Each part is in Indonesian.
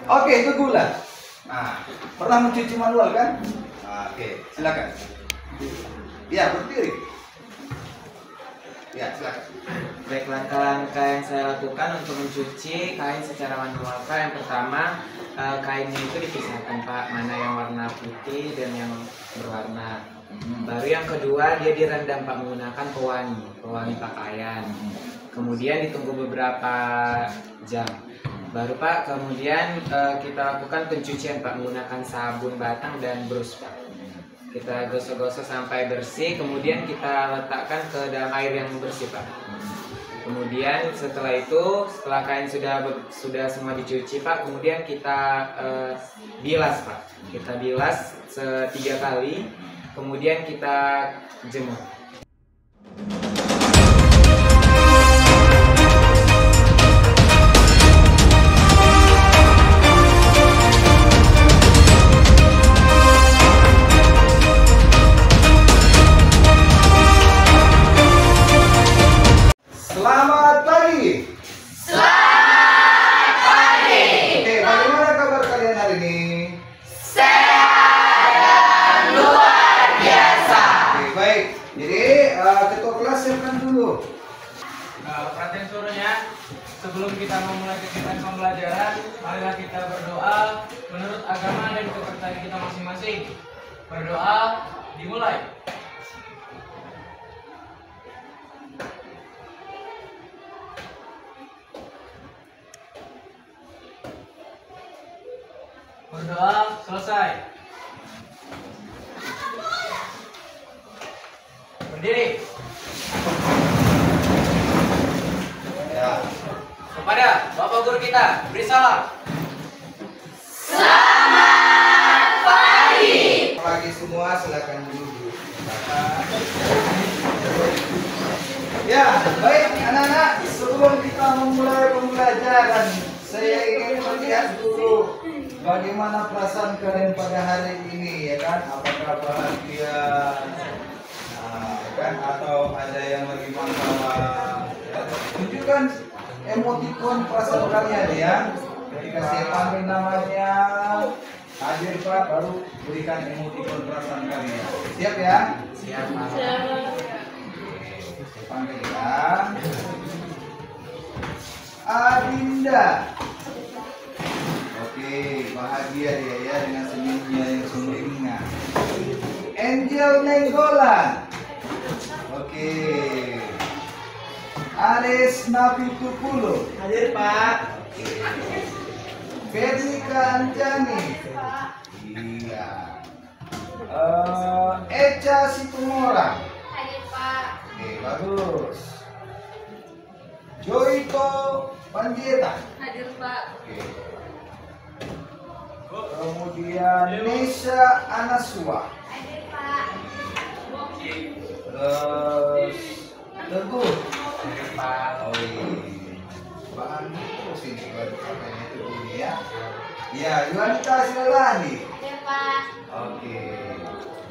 Oke, itu gula. Nah, pernah mencuci manual kan? Oke, silakan. Ya, berdiri. Ya, silakan. Baik, langkah-langkah yang saya lakukan untuk mencuci kain secara manual, Pak. Yang pertama, kainnya itu dipisahkan, Pak, mana yang warna putih dan yang berwarna. Baru yang kedua, dia direndam, Pak, menggunakan pewangi pakaian. Kemudian ditunggu beberapa jam. Baru, Pak, kemudian kita lakukan pencucian, Pak, menggunakan sabun batang dan brush, Pak. Kita gosok-gosok sampai bersih, kemudian kita letakkan ke dalam air yang bersih, Pak. Kemudian setelah itu, setelah kain sudah semua dicuci, Pak, kemudian kita bilas, Pak. Kita bilas 3 kali, kemudian kita jemur. Selamat pagi. Selamat pagi. Oke, bagaimana kabar kalian hari ini? Sehat dan luar biasa. Oke, baik. Jadi ketua kelas siapkan dulu. Perhatian seluruhnya, sebelum kita memulai kegiatan pembelajaran, marilah kita berdoa menurut agama dan kepercayaan kita masing-masing. Berdoa dimulai. Berdoa selesai. Berdiri. Ya. Kepada Bapak Guru kita, beri salam. Selamat pagi. Pagi semua, silakan duduk. Ya, baik anak-anak, sebelum kita memulai pembelajaran, saya ingin melihat dulu bagaimana perasaan kalian pada hari ini, ya kan? Apakah bahagia, kan? Atau ada yang lagi masalah? Ya. Tunjukkan emotikon perasaan kalian ya. Ketika saya panggil namanya, hadir Pak, baru berikan emotikon perasaan kalian. Siap ya? Siap, Pak. Saya panggil ya. Adinda. Oke, bahagia dia ya dengan senyumnya yang sumringah. Angel Nenggolan. Oke. Aris Napitupulo. Hadir, Pak. Veronica Anjani. Iya. Echa Situmorang. Hadir Pak. Oke, bagus. Joito Panjaitan. Hadir Pak. Oke. Kemudian Nesha Anasua. Hadir Pak. Terus Teguh. Hadir, Pak. Oh iya. Bahan terus ini baru katanya itu ini ya. Ya, Yuanita Silani. Hadir Pak. Oke.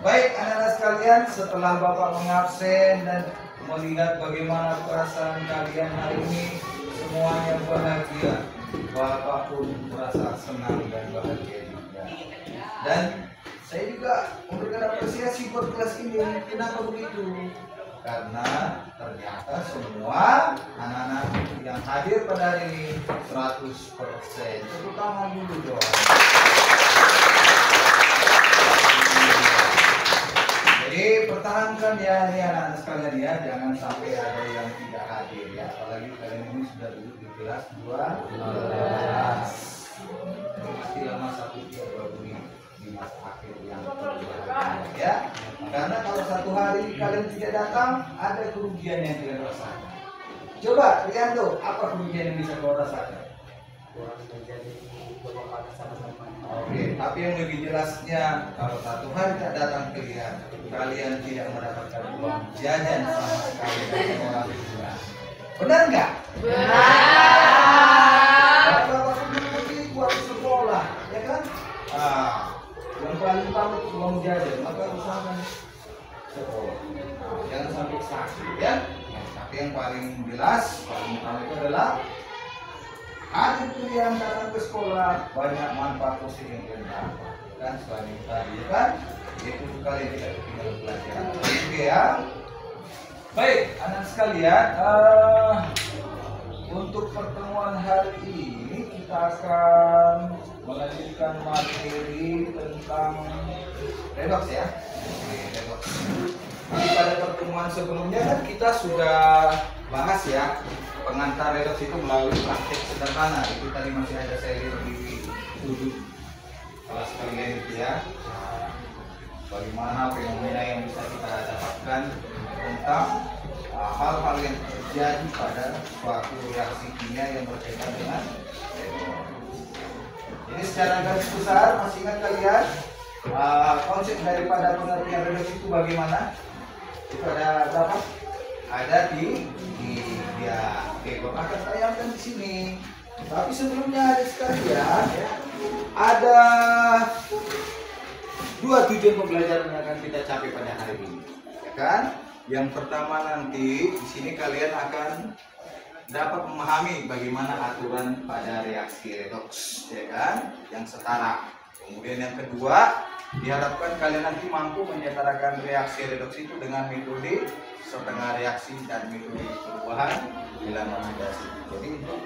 Baik anak-anak sekalian, setelah Bapak mengabsen dan melihat bagaimana perasaan kalian hari ini, semuanya bahagia. Bapak pun merasa senang dan bahagia juga. Dan saya juga memberikan apresiasi buat kelas ini. Kenapa begitu? Karena ternyata semua anak-anak yang hadir pada hari ini 100%. Tepuk tangan dulu dong. Jadi pertahankan ya ini anak-anak sekalian ya, jangan sampai ada yang tidak hadir ya. Apalagi kalian ini sudah duduk di kelas 12. Masih lama 1 bunyi di masa akhir yang berbahagia ya. Karena kalau satu hari kalian tidak datang, ada kerugian yang kalian rasakan. Coba lihat tuh, apa kerugian yang bisa kau rasakan? Oke, tapi yang lebih jelasnya, kalau satu hari tak datang kalian tidak mendapatkan uang jajan sama sekali dari orang tua. Benar nggak? Benar. Kalau bapak begitu waktu sekolah, ya kan? Yang paling utama itu uang jajan, maka usahakan sekolah. Jangan sampai sakit ya. Tapi yang paling jelas, paling utama itu adalah ada tuh yang datang ke sekolah banyak manfaat positif yang dia dapat kan sebagai tadi kan itu kali kita tinggal pelajaran oke ya. Baik anak sekalian, untuk pertemuan hari ini kita akan melanjutkan materi tentang redox ya. Oke, redox. Jadi pada pertemuan sebelumnya kan kita sudah bahas ya pengantar redox itu melalui praktik sederhana. Itu tadi masih ada saya lihat di sudut kelas kalian itu ya. Bagaimana fenomena yang bisa kita dapatkan tentang hal-hal yang terjadi pada suatu reaksi kimia yang berkaitan dengan redox. Jadi secara garis besar masih ingat kalian konsep daripada pengertian redox itu bagaimana? Itu ada berapa? Ada di ya, oke, Bapak akan tayangkan di sini. Tapi sebelumnya ada sekalian ya, ada dua tujuan pembelajaran yang akan kita capai pada hari ini, ya kan? Yang pertama nanti di sini kalian akan dapat memahami bagaimana aturan pada reaksi redox, ya kan? Yang setara. Kemudian yang kedua, diharapkan kalian nanti mampu menyetarakan reaksi redox itu dengan metode setengah reaksi dan metode perubahan bilangan oksidasi. Jadi untuk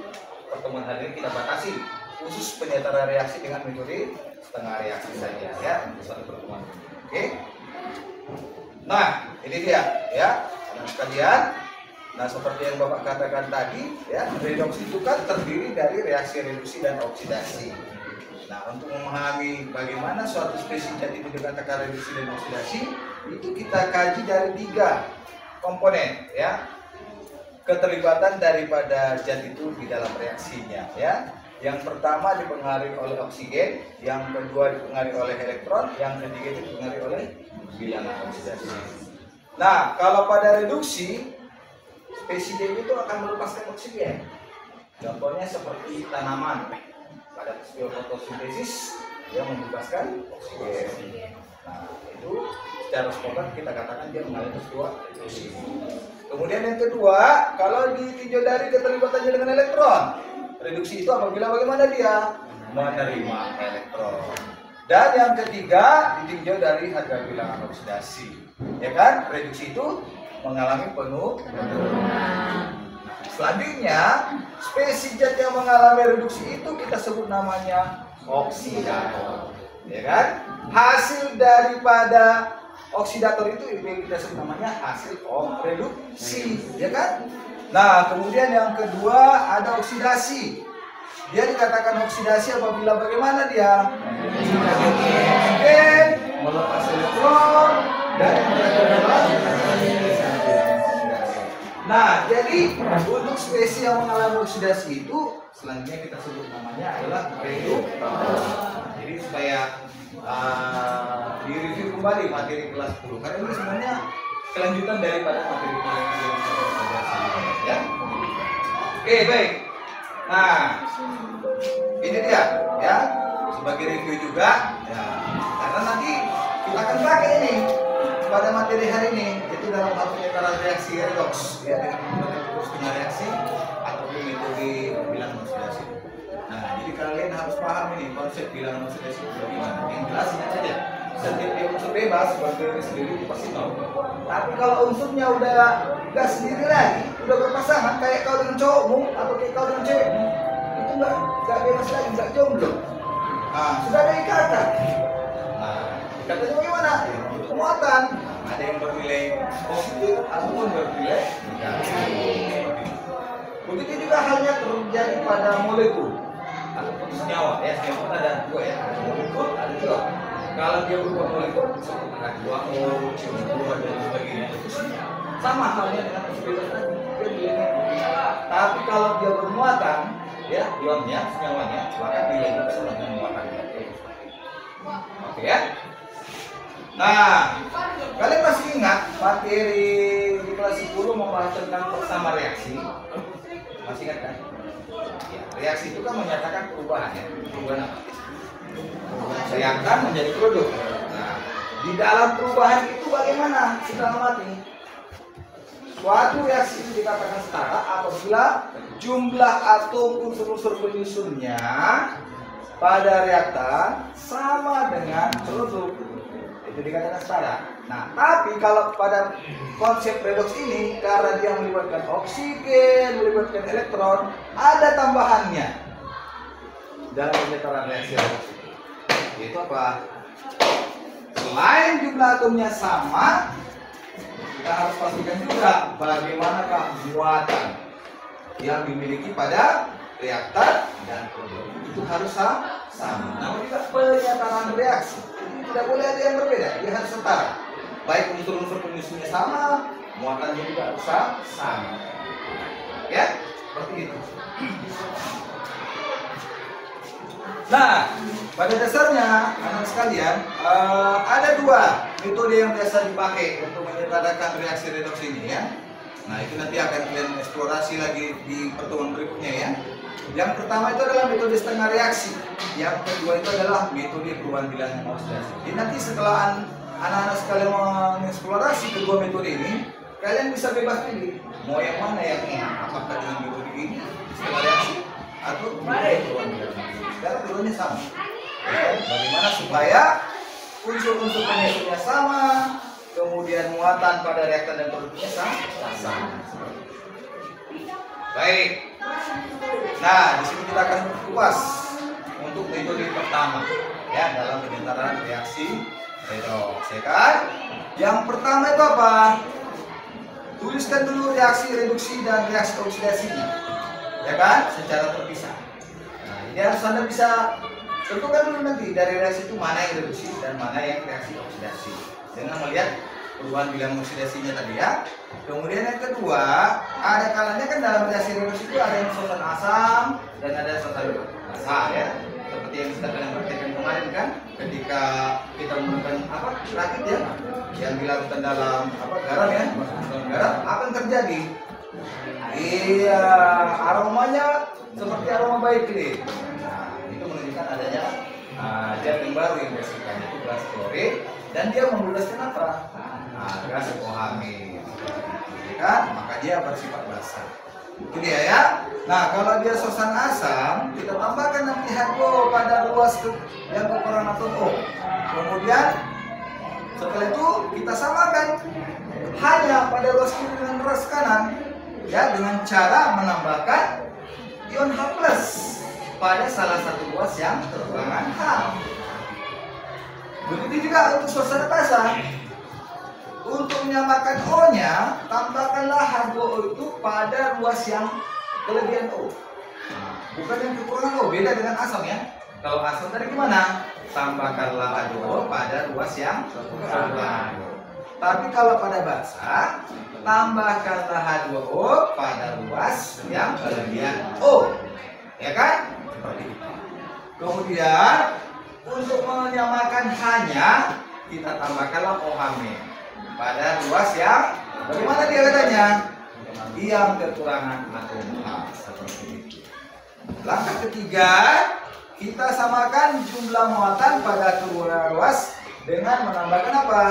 pertemuan hari ini kita batasi khusus penyetara reaksi dengan metode setengah reaksi saja ya untuk satu pertemuan. Oke. Nah, ini dia ya, anak sekalian. Nah, seperti yang Bapak katakan tadi ya, redox itu kan terdiri dari reaksi reduksi dan oksidasi. Nah, untuk memahami bagaimana suatu spesies zat itu dikatakan reduksi dan oksidasi, itu kita kaji dari 3 komponen ya. Keterlibatan daripada zat itu di dalam reaksinya ya. Yang pertama dipengaruhi oleh oksigen, yang kedua dipengaruhi oleh elektron, yang ketiga dipengaruhi oleh bilangan oksidasi. Nah, kalau pada reduksi, spesies itu akan melepaskan oksigen. Contohnya seperti tanaman. Pada fotosintesis dia membebaskan oksigen. Nah, itu secara spontan kita katakan dia mengalami peristiwa reduksi. Kemudian yang kedua, kalau ditinjau dari keterlibatannya dengan elektron, reduksi itu apabila bagaimana dia menerima elektron. Dan yang ketiga, ditinjau dari harga bilangan oksidasi, ya kan? Reduksi itu mengalami penurunan. Selanjutnya, spesies zat yang mengalami reduksi itu kita sebut namanya oksidator, ya kan? Hasil daripada oksidator itu kita sebut namanya hasil reduksi, ya kan? Nah, kemudian yang kedua ada oksidasi. Dia dikatakan oksidasi apabila bagaimana dia? Oksigen melepas elektron dan nah, jadi untuk spesies yang mengalami oksidasi itu selanjutnya kita sebut namanya adalah reduktor. Jadi supaya direview kembali materi kelas 10 karena ini sebenarnya kelanjutan daripada materi kelas 10 ya. Oke, baik. Nah, ini dia ya sebagai review juga ya. Karena nanti kita akan pakai ini pada materi hari ini itu dalam hal penyetaran reaksi redox ya dengan metode setengah reaksi ataupun metode bilangan oksidasi. Nah, jadi kalian harus paham ini konsep bilangan oksidasi itu bagaimana. Yang jelas ingat saja, setiap unsur bebas berdiri sendiri itu pasti nol. Tapi kalau unsurnya udah nggak sendiri lagi, udah berpasangan kayak kau dengan cowokmu atau kayak kau dengan cewekmu, itu nggak bebas lagi, nggak jomblo. Nah, sudah ada ikatan. Nah, ikatan bagaimana? Muatan ada yang bernilai positif ataupun bernilai negatif. Begitu juga halnya terjadi pada molekul ataupun senyawa ya. Senyawa ada 2 ya, ada molekul ada juga. Kalau dia berubah molekul ada 2 CO2 dan sebagainya. Sama halnya dengan oksigen tadi, dia nilainya. Tapi kalau dia bermuatan ya, ionnya senyawanya, maka nilainya sama dengan muatannya. Oke ya. Nah, kalian masih ingat materi di kelas 10 membahas tentang pertama reaksi? Masih ingat kan? Ya, reaksi itu kan menyatakan perubahan ya. Perubahan apa? Reaktan menjadi produk. Nah, di dalam perubahan itu bagaimana? Sudah mati. Suatu reaksi ini dikatakan setara apabila jumlah atom unsur-unsur penyusunnya pada reaktan sama dengan produk. Itu dikatakan setara. Nah, tapi kalau pada konsep redoks ini, karena dia melibatkan oksigen, melibatkan elektron, ada tambahannya dalam pemetaran reaksi redoks itu. Yaitu apa? Selain jumlah atomnya sama, kita harus pastikan juga bagaimanakah muatan yang dimiliki pada reaktan dan produk. Itu harus sama. Namun juga penyataan reaksi itu tidak boleh ada yang berbeda, dia harus setara. Baik unsur-unsur penyusunnya sama, muatannya juga harus sama. Ya, seperti itu. Nah, pada dasarnya anak sekalian ada dua metode yang biasa dipakai untuk menyederhanakan reaksi redoks ini ya. Nah, itu nanti akan kalian eksplorasi lagi di pertemuan berikutnya ya. Yang pertama itu adalah metode setengah reaksi. Yang kedua itu adalah metode perubahan bilangan oksidasi. Jadi nanti setelah anak-anak sekalian mengeksplorasi kedua metode ini, kalian bisa bebas pilih mau yang mana yang enak, apakah dengan metode ini setengah reaksi atau metode perubahan bilangan. Karena keduanya sama. Bagaimana supaya unsur-unsur penyusunnya sama, kemudian muatan pada reaktan dan produknya sama. Baik. Nah, di sini kita akan kupas untuk metode pertama ya dalam pementaran reaksi redoks, ya kan? Yang pertama itu apa? Tuliskan dulu reaksi reduksi dan reaksi oksidasinya, ya kan? Secara terpisah. Nah, ini harus Anda bisa tentukan dulu nanti dari reaksi itu mana yang reduksi dan mana yang reaksi oksidasi dengan melihat perubahan bilangan oksidasinya tadi ya. Kemudian yang kedua, ada kalanya kan dalam reaksi redoks itu ada yang sosan asam dan ada sosan basa ya. Seperti yang kita kalian praktekkan kemarin kan, ketika kita menggunakan rakit ya, yang dilakukan dalam garam ya, garam apa yang terjadi? Iya, aromanya seperti aroma baik ini. Nah, itu menunjukkan adanya zat yang baru yang bersihkan itu gas klorin dan dia membebaskan apa? Gas OH-nya, kan? Maka dia bersifat basa. Itu dia ya. Nah, kalau dia sosan asam, kita tambahkan nanti H2O pada ruas yang kekurangan atom O. Kemudian setelah itu kita samakan hanya pada ruas kiri dengan ruas kanan, ya, dengan cara menambahkan ion H+ pada salah satu ruas yang kekurangan H. Begitu juga untuk suasana basa. Untuk menyamakan O-nya, tambahkanlah H2O itu pada ruas yang kelebihan O. Bukan yang kekurangan O, beda dengan asam ya. Kalau asam tadi gimana? Tambahkanlah H2O pada ruas yang kekurangan O. Tapi kalau pada basa, tambahkanlah H2O pada ruas yang kelebihan O. Ya kan? Seperti itu. Kemudian, untuk menyamakan H-nya, kita tambahkanlah OH- pada ruas yang bagaimana dia katanya? Yang kekurangan atom H, seperti itu. Langkah ketiga, kita samakan jumlah muatan pada kedua ruas dengan menambahkan apa?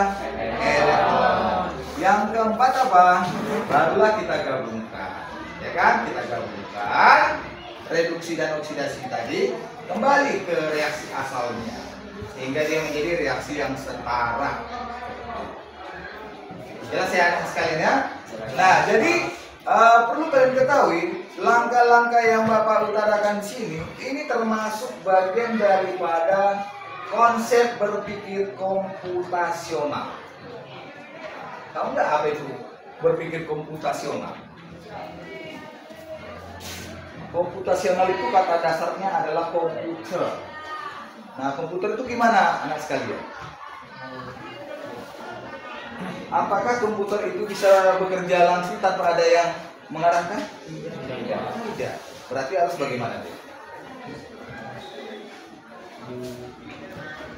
Elektron. Yang keempat apa? Barulah kita gabungkan, ya kan? Kita gabungkan reduksi dan oksidasi tadi kembali ke reaksi asalnya, sehingga dia menjadi reaksi yang setara. Jelas ya anak sekalian ya. Nah, jadi perlu kalian ketahui langkah-langkah yang Bapak utarakan di sini ini termasuk bagian daripada konsep berpikir komputasional. Tahu nggak apa itu berpikir komputasional? Komputasional itu kata dasarnya adalah komputer. Nah, komputer itu gimana anak sekalian? Apakah komputer itu bisa bekerja langsung tanpa ada yang mengarahkan? Tidak. Berarti harus bagaimana?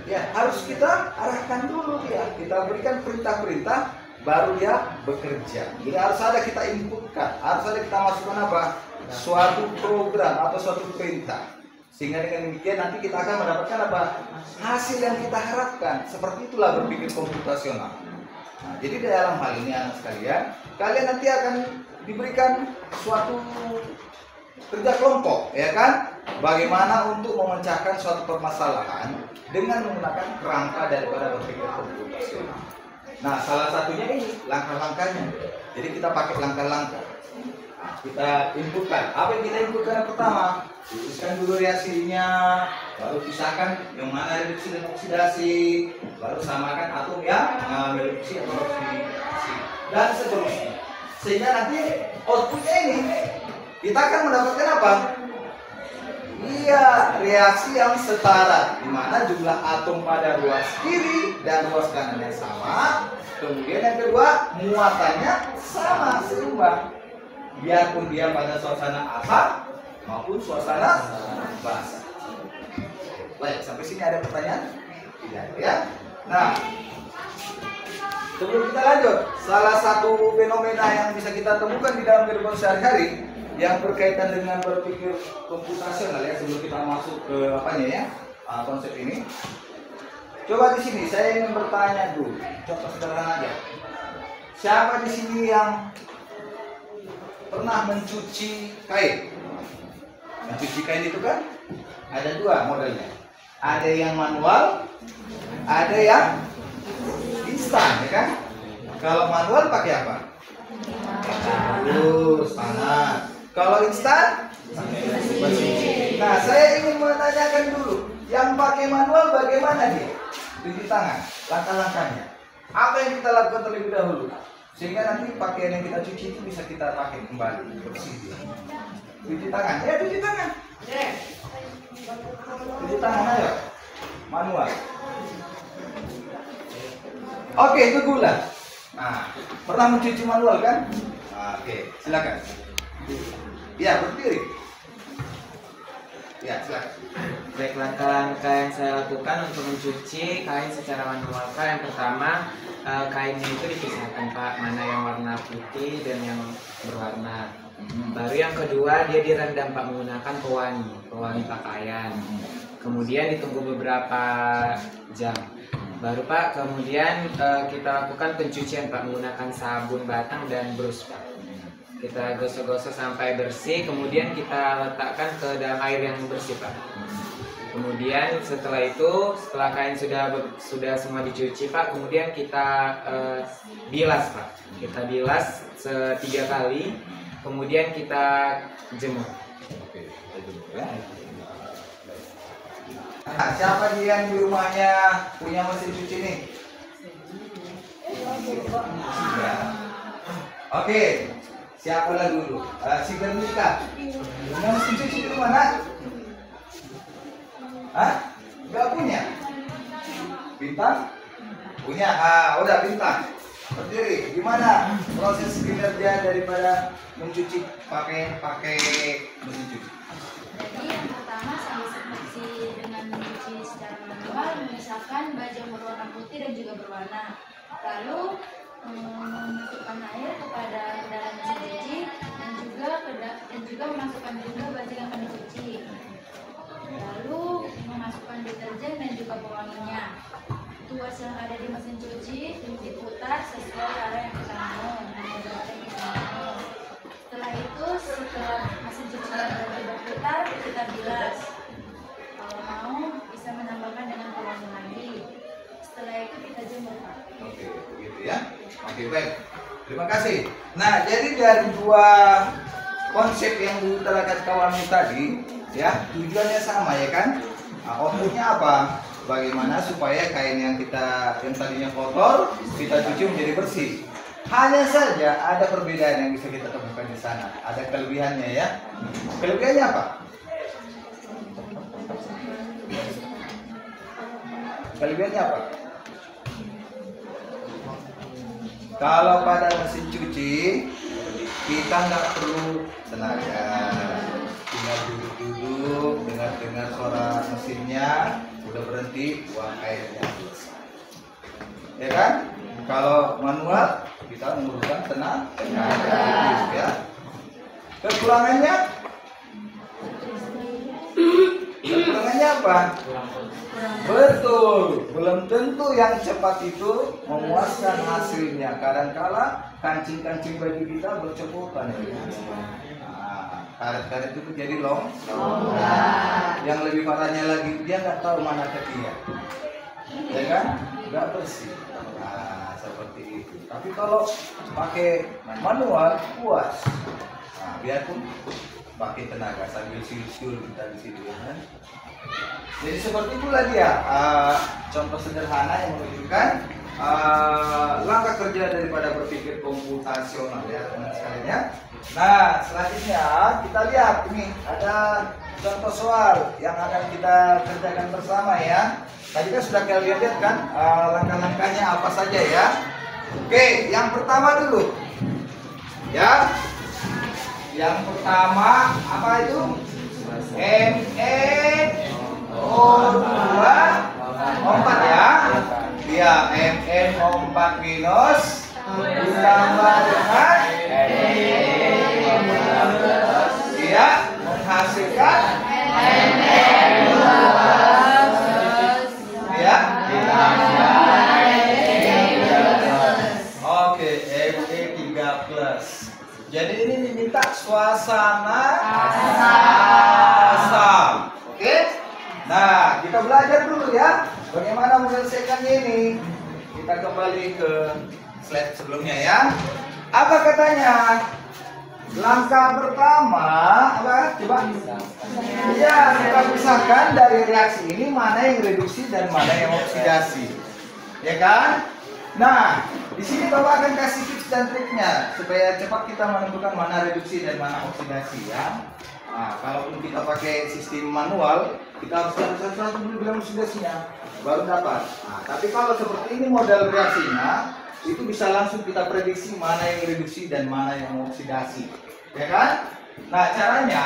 Ya, harus kita arahkan dulu ya. Kita berikan perintah-perintah, baru dia bekerja. Jadi harus ada kita inputkan, harus ada kita masukkan apa? Suatu program atau suatu perintah. Sehingga dengan demikian nanti kita akan mendapatkan apa? Hasil yang kita harapkan. Seperti itulah berpikir komputasional. Nah, jadi dalam hal ini anak sekalian, kalian nanti akan diberikan suatu kerja kelompok, ya kan? Bagaimana untuk memecahkan suatu permasalahan dengan menggunakan kerangka daripada berpikir komputasional. Nah, salah satunya ini langkah-langkahnya. Jadi kita pakai langkah-langkah. Nah, kita inputkan. Apa yang kita inputkan yang pertama? Tuliskan dulu reaksinya, lalu pisahkan yang mana reduksi dan oksidasi, lalu samakan atom yang mengalami reduksi atau oksidasi, dan seterusnya. Sehingga nanti outputnya ini kita akan mendapatkan apa? Iya, reaksi yang setara, di mana jumlah atom pada ruas kiri dan ruas kanannya sama. Kemudian yang kedua, muatannya sama, seimbang. Biarpun dia pada suasana asam maupun suasana basah. Baik, sampai sini ada pertanyaan? Tidak, ya. Nah, sebelum kita lanjut, salah satu fenomena yang bisa kita temukan di dalam kehidupan sehari-hari yang berkaitan dengan berpikir komputasional, ya, sebelum kita masuk ke apanya ya, konsep ini. Coba di sini saya ingin bertanya dulu, contoh sederhana aja. Siapa di sini yang pernah mencuci kain? Mencuci kain itu kan ada dua modelnya. Ada yang manual, ada yang instan, ya kan? Kalau manual pakai apa? Terus panas. Kalau instan? Nah, saya ingin menanyakan dulu, yang pakai manual bagaimana dia? Cuci tangan, langkah-langkahnya. Apa yang kita lakukan terlebih dahulu? Sehingga nanti pakaian yang kita cuci itu bisa kita pakai kembali, bersih dia. Cuci tangan, ya cuci tangan. Cuci tangan ayo, manual. Oke, itu gula. Nah, pernah mencuci manual kan? Oke, silakan. Ya, berdiri. Ya, silakan. Baik, langkah-langkah yang saya lakukan untuk mencuci kain secara manual. Yang pertama, kainnya itu dipisahkan Pak, mana yang warna putih dan yang berwarna. Baru yang kedua, dia direndam Pak menggunakan pewangi pakaian. Kemudian ditunggu beberapa jam. Baru Pak, kemudian kita lakukan pencucian Pak menggunakan sabun batang dan brush Pak. Kita gosok-gosok sampai bersih, kemudian kita letakkan ke dalam air yang bersih Pak. Kemudian setelah itu, setelah kain sudah semua dicuci Pak, kemudian kita bilas Pak. Kita bilas 3 kali, kemudian kita jemur. Oke, kita jemur ya. Nah, siapa dia yang di rumahnya punya mesin cuci nih? Oke, siapa lagi dulu? Si Bernika. Punya mesin cuci di rumah, nak? Hah? Gak punya? Bintang? Punya? Udah Bintang. Berdiri. Gimana proses kinerja daripada mencuci pakai mesin cuci? Jadi yang pertama sama seperti dengan mencuci secara manual, misalkan baju yang berwarna putih dan juga berwarna. Lalu memasukkan air kepada dalam mesin cuci dan juga memasukkan juga baju yang akan dicuci. Lalu memasukkan deterjen dan juga pewanginya. Tuas yang ada di mesin cuci diputar sesuai arah yang kita mau. Setelah itu, setelah mesin cuci berputar, kita bilas. Kalau mau, bisa menambahkan dengan pewangi lagi. Setelah itu kita jemur. Oke, begitu ya. Oke, baik. Terima kasih. Nah, jadi dari dua konsep yang diutarakan kawan tadi, ya, tujuannya sama ya kan? Outputnya apa? Bagaimana supaya kain yang tadinya kotor kita cuci menjadi bersih. Hanya saja ada perbedaan yang bisa kita temukan di sana. Ada kelebihannya ya. Kelebihannya apa? Kelebihannya apa? Kalau pada mesin cuci kita nggak perlu tenaga, tinggal duduk-duduk, dengar suara mesinnya, udah berhenti, buang airnya selesai. Ya kan? Kalau manual kita memerlukan tenaga, ya. Kekurangannya? Kekurangannya apa? Betul, belum tentu yang cepat itu memuaskan hasilnya. Kadang-kala kancing-kancing baju kita berceputan. Nah, karet-karet itu jadi yang lebih parahnya lagi dia nggak tahu mana ketiak, ya kan? Nggak bersih. Nah, seperti itu. Tapi kalau pakai manual puas. Nah, biarpun pakai tenaga sambil siul-siul kita di sini kan. Jadi seperti itulah dia contoh sederhana yang menunjukkan langkah kerja daripada berpikir komputasional ya teman sekalian ya. Nah selanjutnya kita lihat ini ada contoh soal yang akan kita kerjakan bersama ya. Tadi kan sudah kalian lihat kan langkah-langkahnya apa saja ya. Oke, yang pertama dulu ya. Yang pertama apa itu? MnO2 4 ya. Iya, MnO4 minus ditambah dengan iya menghasilkan iya. Oke, Fe3+. Jadi ini diminta suasana asam. Oke? Nah, kita belajar dulu ya bagaimana menyelesaikannya ini. Kita kembali ke slide sebelumnya ya. Apa katanya? Langkah pertama apa? Coba. Ya, kita pisahkan dari reaksi ini mana yang reduksi dan mana yang oksidasi. Ya kan? Nah, di sini Bapak akan kasih tips dan triknya supaya cepat kita menentukan mana reduksi dan mana oksidasi ya. Nah, kalaupun kita pakai sistem manual, kita harus satu dulu bilang oksidasinya baru dapat. Nah, tapi kalau seperti ini model reaksinya, itu bisa langsung kita prediksi mana yang reduksi dan mana yang oksidasi, ya kan? Nah, caranya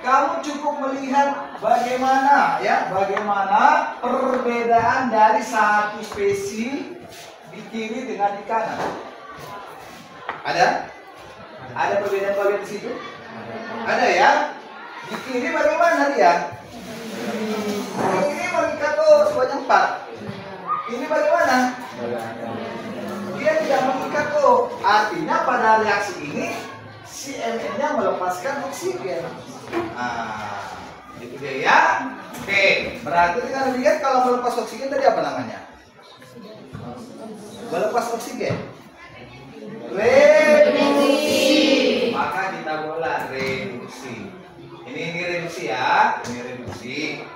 kamu cukup melihat bagaimana perbedaan dari satu spesies di kiri dengan di kanan. Ada perbedaan di situ? Ada ya. Di kiri bagaimana dia? Ini mengikat sebanyak 4. Ini bagaimana? Dia tidak mengikat Artinya pada reaksi ini si Mn-nya melepaskan oksigen. Nah, itu dia ya. Oke, berarti kita lihat kalau melepas oksigen tadi apa namanya? Melepas oksigen. Reduksi. Maka kita bola reduksi. Ini reduksi ya. Ini reduksi.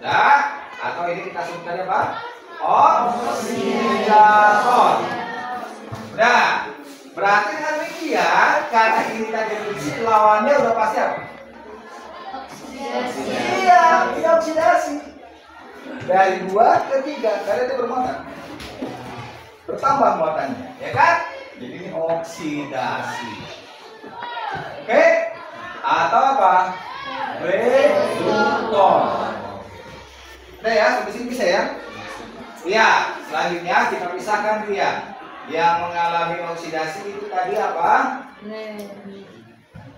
Dah. Atau ini kita sebutkan apa? Oksidator. Nah, berarti dengan demikian karena ini tadi reduksi lawannya udah pasti apa? Oksidasi. Iya, ini oksidasi. Dari 2 ke 3 karena dia bermuatan. Bertambah muatannya, ya kan? Jadi ini oksidasi. Oke? Atau apa? Reduktor. Udah ya, sampai sini bisa ya? Iya, selanjutnya kita pisahkan dia. Yang mengalami oksidasi itu tadi apa?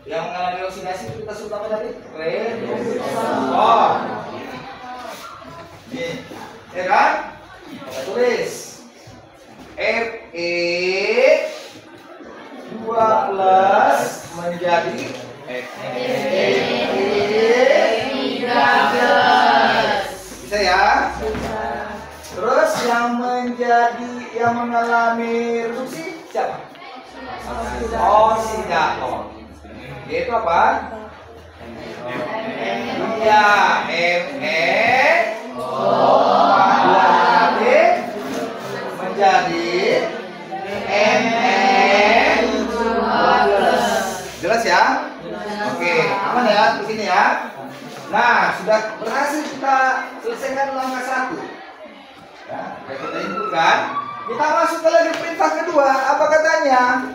Yang mengalami oksidasi itu kita sebut apa tadi? Reduktor. Nih, ya kan? Kita tulis. Fe2+ menjadi Fe3+. Bisa ya? Terus yang mengalami reduksi siapa? Oksidator. Yaitu apa? Iya, Mn2 menjadi Mn2+. Jelas ya? Oke, aman ya di sini ya. Nah, sudah berhasil kita selesaikan langkah 1. Ya, kita inputkan. Kita masuk ke lagi perintah kedua. Apa katanya?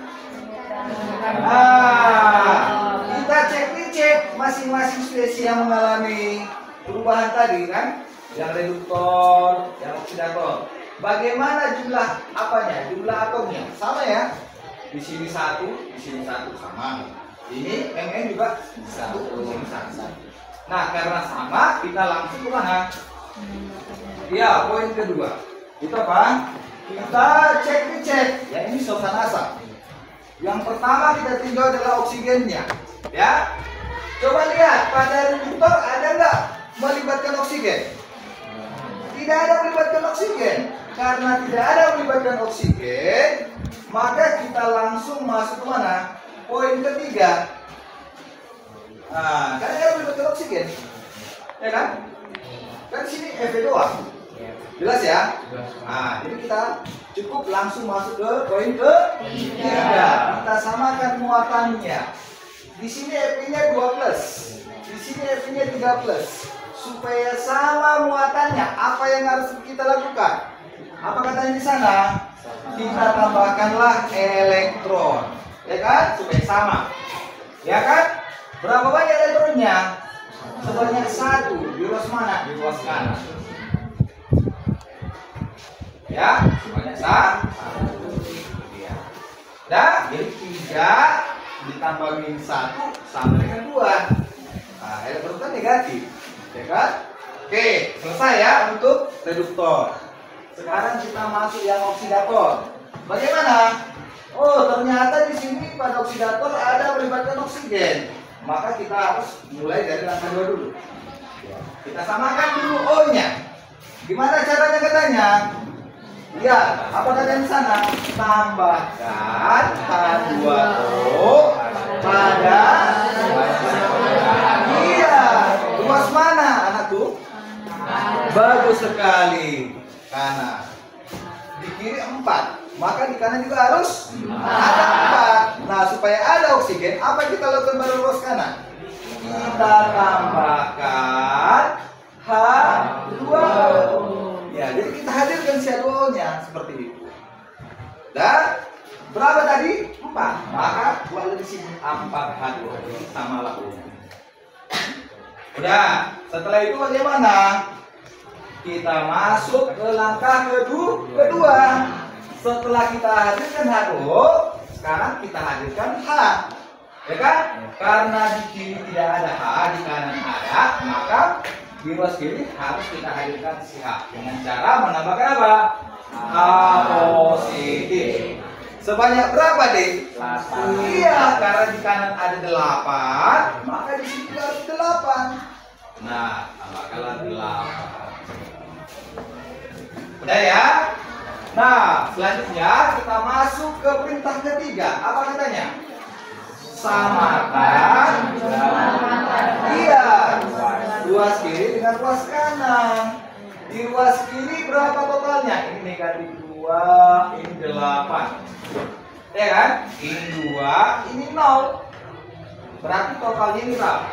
Nah, kita cek masing-masing spesies yang mengalami perubahan tadi kan, yang reduktor, yang oksidator. Bagaimana jumlah apanya? Jumlah atomnya sama ya? Di sini 1, di sini 1 sama. Ini Mn juga 1, di sini 1. Nah, karena sama, kita langsung ke mana? Ya, poin kedua. Itu apa? Kita cek. Ya, ini suasana asap. Yang pertama kita tinjau adalah oksigennya. Ya, coba lihat pada reduktor ada nggak melibatkan oksigen? Tidak ada melibatkan oksigen. Karena tidak ada melibatkan oksigen, maka kita langsung masuk ke mana? Poin ketiga. Nah, karena ada melibatkan oksigen, ya kan? Kan di sini Fe doang. Jelas ya? Nah, jadi kita cukup langsung masuk ke poin ketiga. Kita samakan muatannya. Di sini Fe-nya 2+, di sini Fe-nya 3+. Supaya sama muatannya, apa yang harus kita lakukan? Apa katanya di sana? Kita tambahkanlah elektron, ya kan? Supaya sama, ya kan? Berapa banyak elektronnya? Sebanyak 1. Di ruas mana? Di ruas kanan. Ya, sebanyak 1. Ya. Nah, jadi 3 ditambahin 1 sama dengan 2. Nah, elektron kan negatif, ya kan? Oke, selesai ya untuk reduktor. Sekarang kita masuk yang oksidator. Bagaimana? Oh, ternyata di sini pada oksidator ada melibatkan oksigen. Maka kita harus mulai dari langkah 2 dulu. Kita samakan dulu O-nya. Gimana caranya katanya? Ya, apa katanya di sana? Tambahkan H2O pada iya, ruas mana anakku? Bagus sekali. Kanan. Di kiri 4. Maka di kanan juga harus ada 4. Nah, supaya ada oksigen, apa yang kita lakukan pada ruas kanan? Kita tambahkan H2O. Ya, jadi kita hadirkan si H2O-nya seperti itu. Dan berapa tadi? 4. Maka buat di sini 4 H2O sama lakukan. Udah, setelah itu bagaimana? Kita masuk ke langkah kedua. Setelah kita hadirkan H2O, sekarang kita hadirkan H. Ya kan? Karena di kiri tidak ada H, di kanan ada, maka di ruas kiri harus kita hadirkan si H. Dengan cara menambahkan apa? H positif. Sebanyak berapa, Dek? 8. Iya, karena di kanan ada 8, maka di sini harus 8. Nah, tambahkanlah 8. Udah ya? Nah, selanjutnya kita masuk ke perintah ketiga. Apa katanya? Samakan. Iya. Ruas kiri dengan ruas kanan. Di ruas kiri berapa totalnya? Ini negatif 2, ini 8. Ya kan? Ini 2, ini 0. Berarti totalnya ini berapa?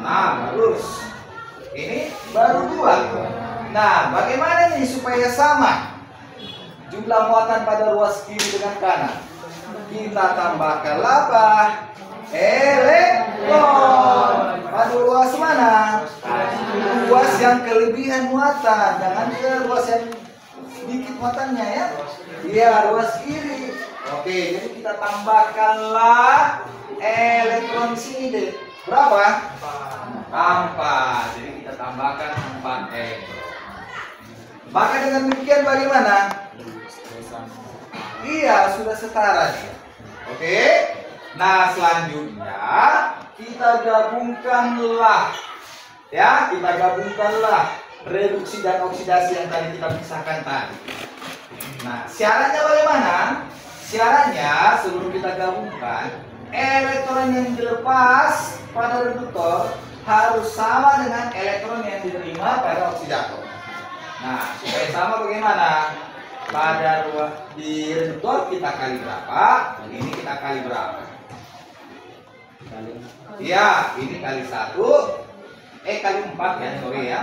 Nah, bagus. Ini baru 2. Nah, bagaimana nih supaya sama jumlah muatan pada ruas kiri dengan kanan? Kita tambahkan apa? Elektron. Pada ruas mana? Ruas yang kelebihan muatan, jangan ke ruas yang sedikit muatannya ya. Iya, ruas kiri. Oke, jadi kita tambahkanlah elektron sini deh. Berapa? 4. Jadi kita tambahkan 4 elektron. Maka dengan demikian bagaimana? Iya, sudah setara dia. Oke. Nah, selanjutnya kita gabungkanlah. Ya, kita gabungkanlah reduksi dan oksidasi yang tadi kita pisahkan tadi. Nah, syaratnya bagaimana? Syaratnya sebelum kita gabungkan, elektron yang dilepas pada reduktor harus sama dengan elektron yang diterima pada oksidator. Nah, supaya sama bagaimana? Pada di reduktor kita kali berapa? Ini kita kali berapa? Iya, ini kali 1. Kali 4 ya, sorry ya.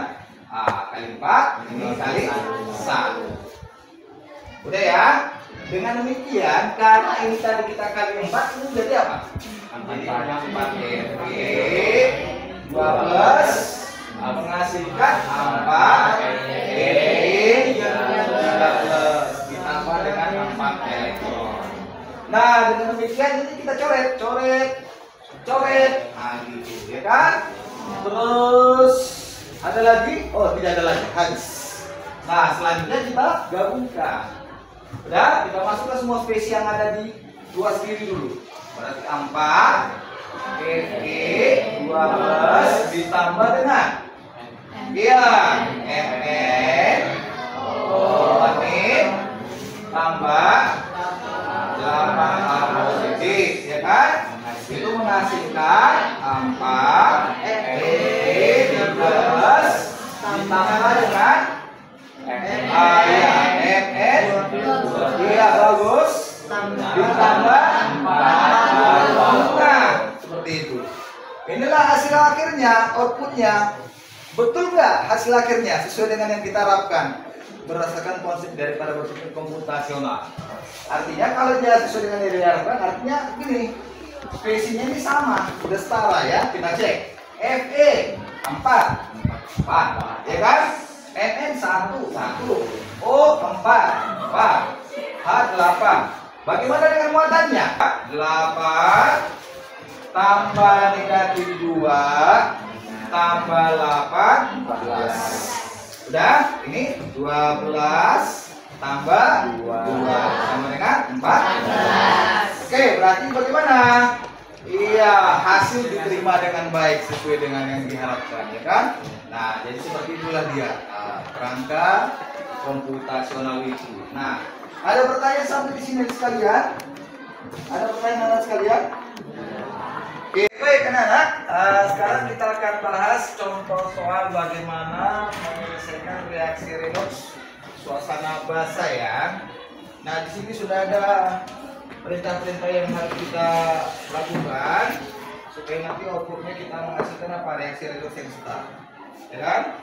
Kali 4, ini kali 1. Udah ya? Dengan demikian, karena ini tadi kita kali 4, ini jadi apa? Jadi 4 12 menghasilkan 4 ditambah dengan 4 elektron. Nah, dengan demikian ini kita coret. Nah, gitu ya kan? Terus ada lagi? Oh, tidak ada lagi. Habis. Nah, selanjutnya kita gabungkan. Udah, kita masukkan semua spesies yang ada di ruas kiri dulu. Berarti 4 Fe 12 ditambah dengan Mn negatif tambah 8A positif, ya kan? Itu menghasilkan 4 Fe 13 ditambah dengan Mn. Iya, bagus. Ditambah 4. Nah, seperti itu. Inilah hasil akhirnya, outputnya. Betul nggak hasil akhirnya sesuai dengan yang kita harapkan berdasarkan konsep daripada berpikir komputasional. Artinya kalau dia sesuai dengan yang diharapkan, artinya ini spesiesnya ini sama, sudah setara ya. Kita cek. Fe 4, ya kan? Mn 1, O 4, H 8. Bagaimana dengan muatannya? 8 tambah negatif 2 tambah 8, 14. Udah, ini 12 tambah 2 sama dengan 14. Oke, berarti bagaimana? Iya, hasil diterima dengan baik sesuai dengan yang diharapkan, ya kan? Nah, jadi seperti itulah dia kerangka komputasional itu. Nah, ada pertanyaan sampai di sini sekalian? Ada pertanyaan anak sekalian? Oke, baik anak-anak. Sekarang kita akan bahas contoh soal bagaimana menyelesaikan reaksi redoks suasana basa ya. Nah, di sini sudah ada perintah-perintah yang harus kita lakukan supaya nanti outputnya kita menghasilkan apa, reaksi redoks yang setara, ya kan?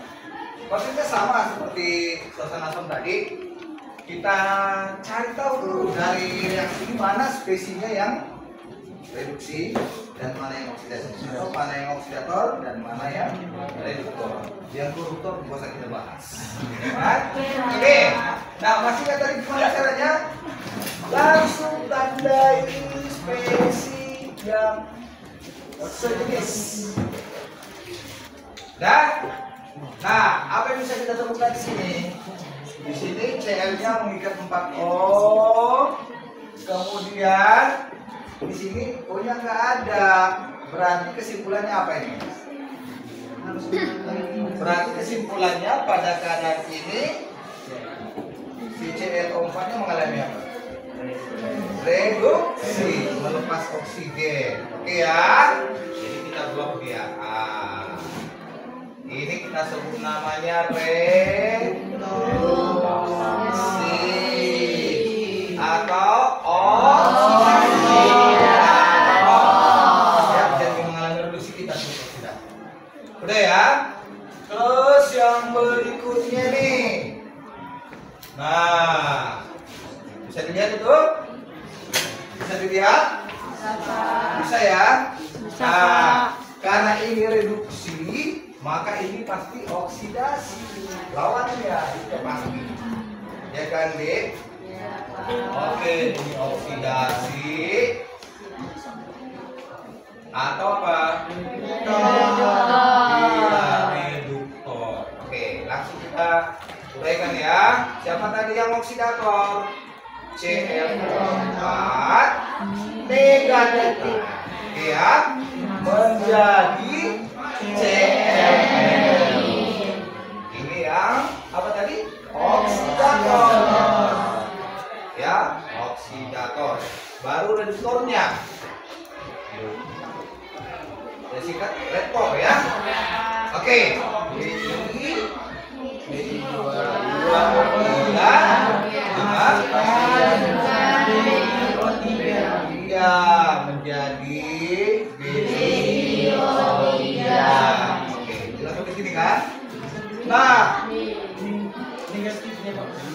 Konsepnya sama seperti suasana asam tadi. Kita cari tahu dulu dari reaksi ini mana spesiesnya yang reduksi dan mana yang oksidasi, atau mana yang oksidator dan mana yang reduktor. Yang koruptor bisa kita bahas. Oke. Nah, masih nggak tadi gimana caranya? Langsung tandai spesies yang sejenis. Nah, apa yang bisa kita temukan di sini? Di sini Cl-nya mengikat 4O, kemudian di sini O-nya nggak ada. Berarti kesimpulannya apa ini? Berarti kesimpulannya pada keadaan ini si ClO4-nya mengalami apa? Reduksi, melepas oksigen. Oke ya. Jadi kita blok dia. Ini kita sebut namanya reduksi atau oksidator. Ya, jadi mengalami reduksi kita sebut oksidator. Udah ya. Terus yang berikutnya nih. Nah, bisa dilihat itu? Bisa dilihat? Bisa ya? Nah, karena ini reduksi, maka ini pasti oksidasi. Lawannya itu pasti. Ya kan, Dek? Oke, ini oksidasi. Atau apa? Reduktor. Oke, langsung kita uraikan ya. Siapa tadi yang oksidator? Cl4 negatif. Ya, menjadi Cl. Ini yang apa tadi? Oksidator. Ya, oksidator. Baru reduktornya. Ya, singkat reduktor ya. Oke. Ini menjadi oke, jelas sampai sini kan? Nah,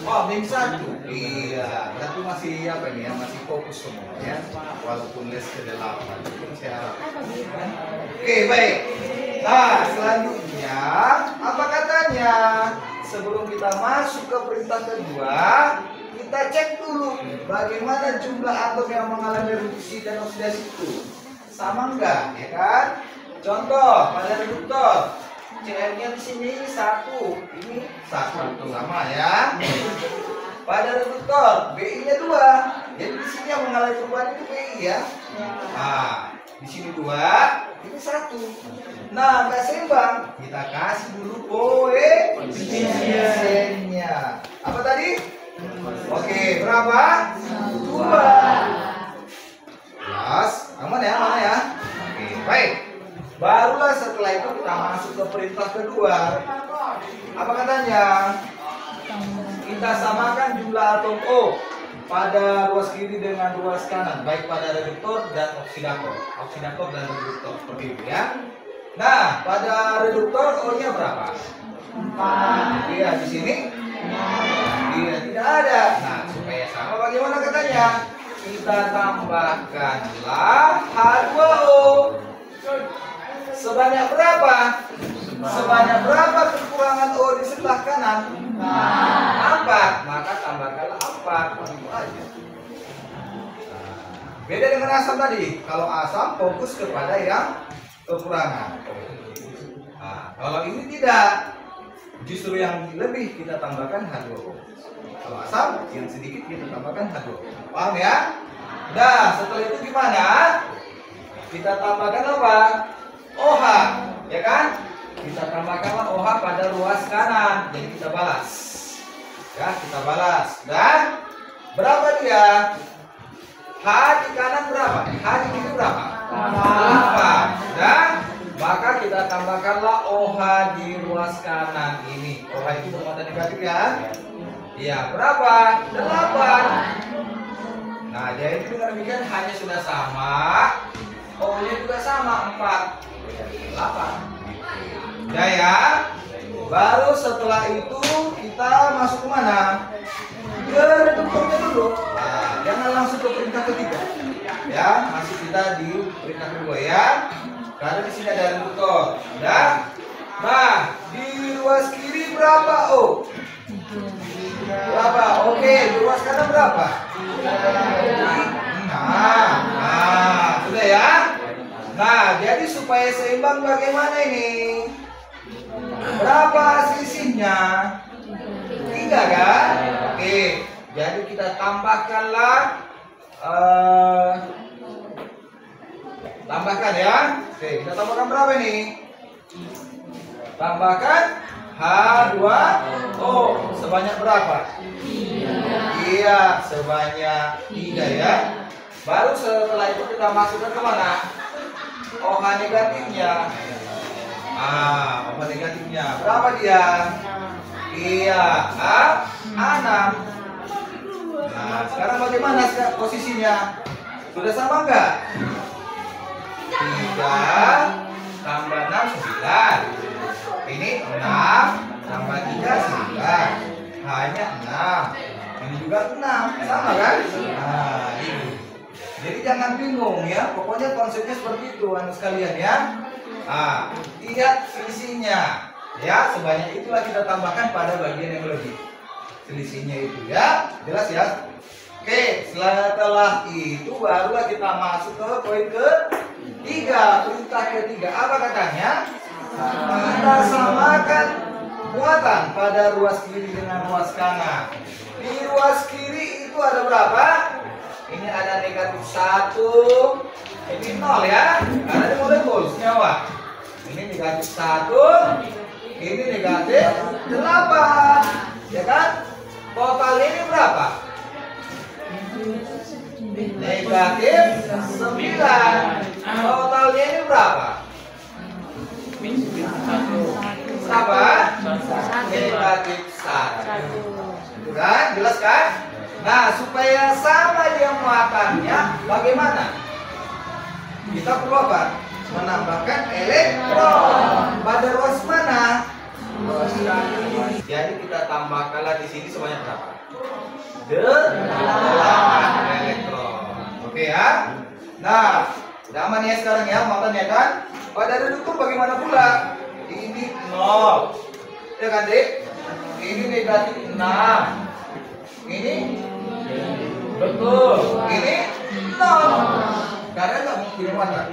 oh, min 1. Iya, berarti masih apa ini ya? Masih fokus semua ya. Walaupun les ke-8 itu masih harap. Oke, baik. Nah, selanjutnya apa katanya? Sebelum kita masuk ke perintah kedua, kita cek dulu bagaimana jumlah atom yang mengalami reduksi dan oksidasi itu. Sama enggak, ya kan? Contoh pada reduktor, CR-nya di sini 1, ini 1 sama ya. Pada reduktor BI-nya 2, jadi di sini yang mengalami perubahan itu BI ya. Nah, di sini 2, ini 1. Nah, nggak seimbang, kita kasih dulu koefisiennya. Apa tadi? Oke, berapa? 2. Jelas, aman ya, mana ya? Oke, baik. Barulah setelah itu kita masuk ke perintah kedua. Apa katanya? Kita samakan jumlah atom O pada ruas kiri dengan ruas kanan, baik pada reduktor dan oksidator. Oksidator dan reduktor seperti itu ya. Nah, pada reduktor O-nya berapa? 4. Iya, di sini? Iya, tidak ada. Nah, supaya sama bagaimana katanya? Kita tambahkanlah H2O. Sebanyak berapa? Sebanyak berapa kekurangan O di sebelah kanan? 4. Maka tambahkanlah 4. Begitu aja. Beda dengan asam tadi. Kalau asam fokus kepada yang kekurangan. Nah, kalau ini tidak. Justru yang lebih kita tambahkan H2O. Kalau asam yang sedikit kita tambahkan H2O. Paham ya? Nah, setelah itu gimana? Kita tambahkan apa? OH, ya kan? Kita tambahkanlah OH pada ruas kanan. Jadi kita balas. Ya, kita balas. Dan berapa dia? H di kanan berapa? H di kiri berapa? 8. Dan maka kita tambahkanlah OH di ruas kanan ini. OH itu bermuatan negatif ya? Iya, berapa? 8. Nah, jadi dengan demikian hanya sudah sama. O-nya juga sama 4. 8. Udah ya. Baru setelah itu kita masuk ke mana? Ke reduktornya dulu. Nah, jangan langsung ke perintah ketiga. Ya, masih kita di perintah kedua ya. Karena di sini ada reduktor. Udah. Nah, di ruas kiri berapa O? Berapa? Oke, di ruas kanan berapa? 6. Nah, sudah ya. Nah, jadi supaya seimbang bagaimana ini? Berapa sisinya? 3 kan? Oke, jadi kita tambahkanlah tambahkan ya. Oke, kita tambahkan berapa ini? Tambahkan H2O sebanyak berapa? 3. Iya, sebanyak 3 ya. Baru setelah itu kita masukkan ke mana? OH negatifnya. OH negatifnya berapa dia? Iya, 6. Nah, sekarang bagaimana posisinya? Sudah sama enggak? 3 tambah 6 9. Ini 6 tambah 3 9. Hanya 6. Ini juga 6. Sama kan? Nah, ini. Jadi jangan bingung ya. Pokoknya konsepnya seperti itu anak sekalian ya. Nah, lihat selisihnya. Ya, sebanyak itulah kita tambahkan pada bagian yang lebih. Selisihnya itu ya. Jelas ya? Oke, setelah itu barulah kita masuk ke poin ketiga, perintah ketiga. Apa katanya? Kita samakan muatan pada ruas kiri dengan ruas kanan. Di ruas kiri itu ada berapa? Ini ada negatif 1. Ini 0 ya, karena ini molekul senyawa. Ini negatif 1. Ini negatif 8. Ya kan? Totalnya ini berapa? Negatif 9. Totalnya ini berapa? Berapa? Negatif 1. Kan? Jelas kan? Nah, supaya sama dia muatannya, bagaimana? Kita perlu apa? Menambahkan elektron. Pada ruas mana? Jadi kita tambahkanlah di sini sebanyak berapa? 8 elektron. Oke ya. Nah, udah aman ya sekarang ya muatannya kan? Pada reduktor bagaimana pula? Ini 0. Ya kan, Dik? Ini negatif 6. Ini betul. Ini 0. Karena nggak mungkin muatan.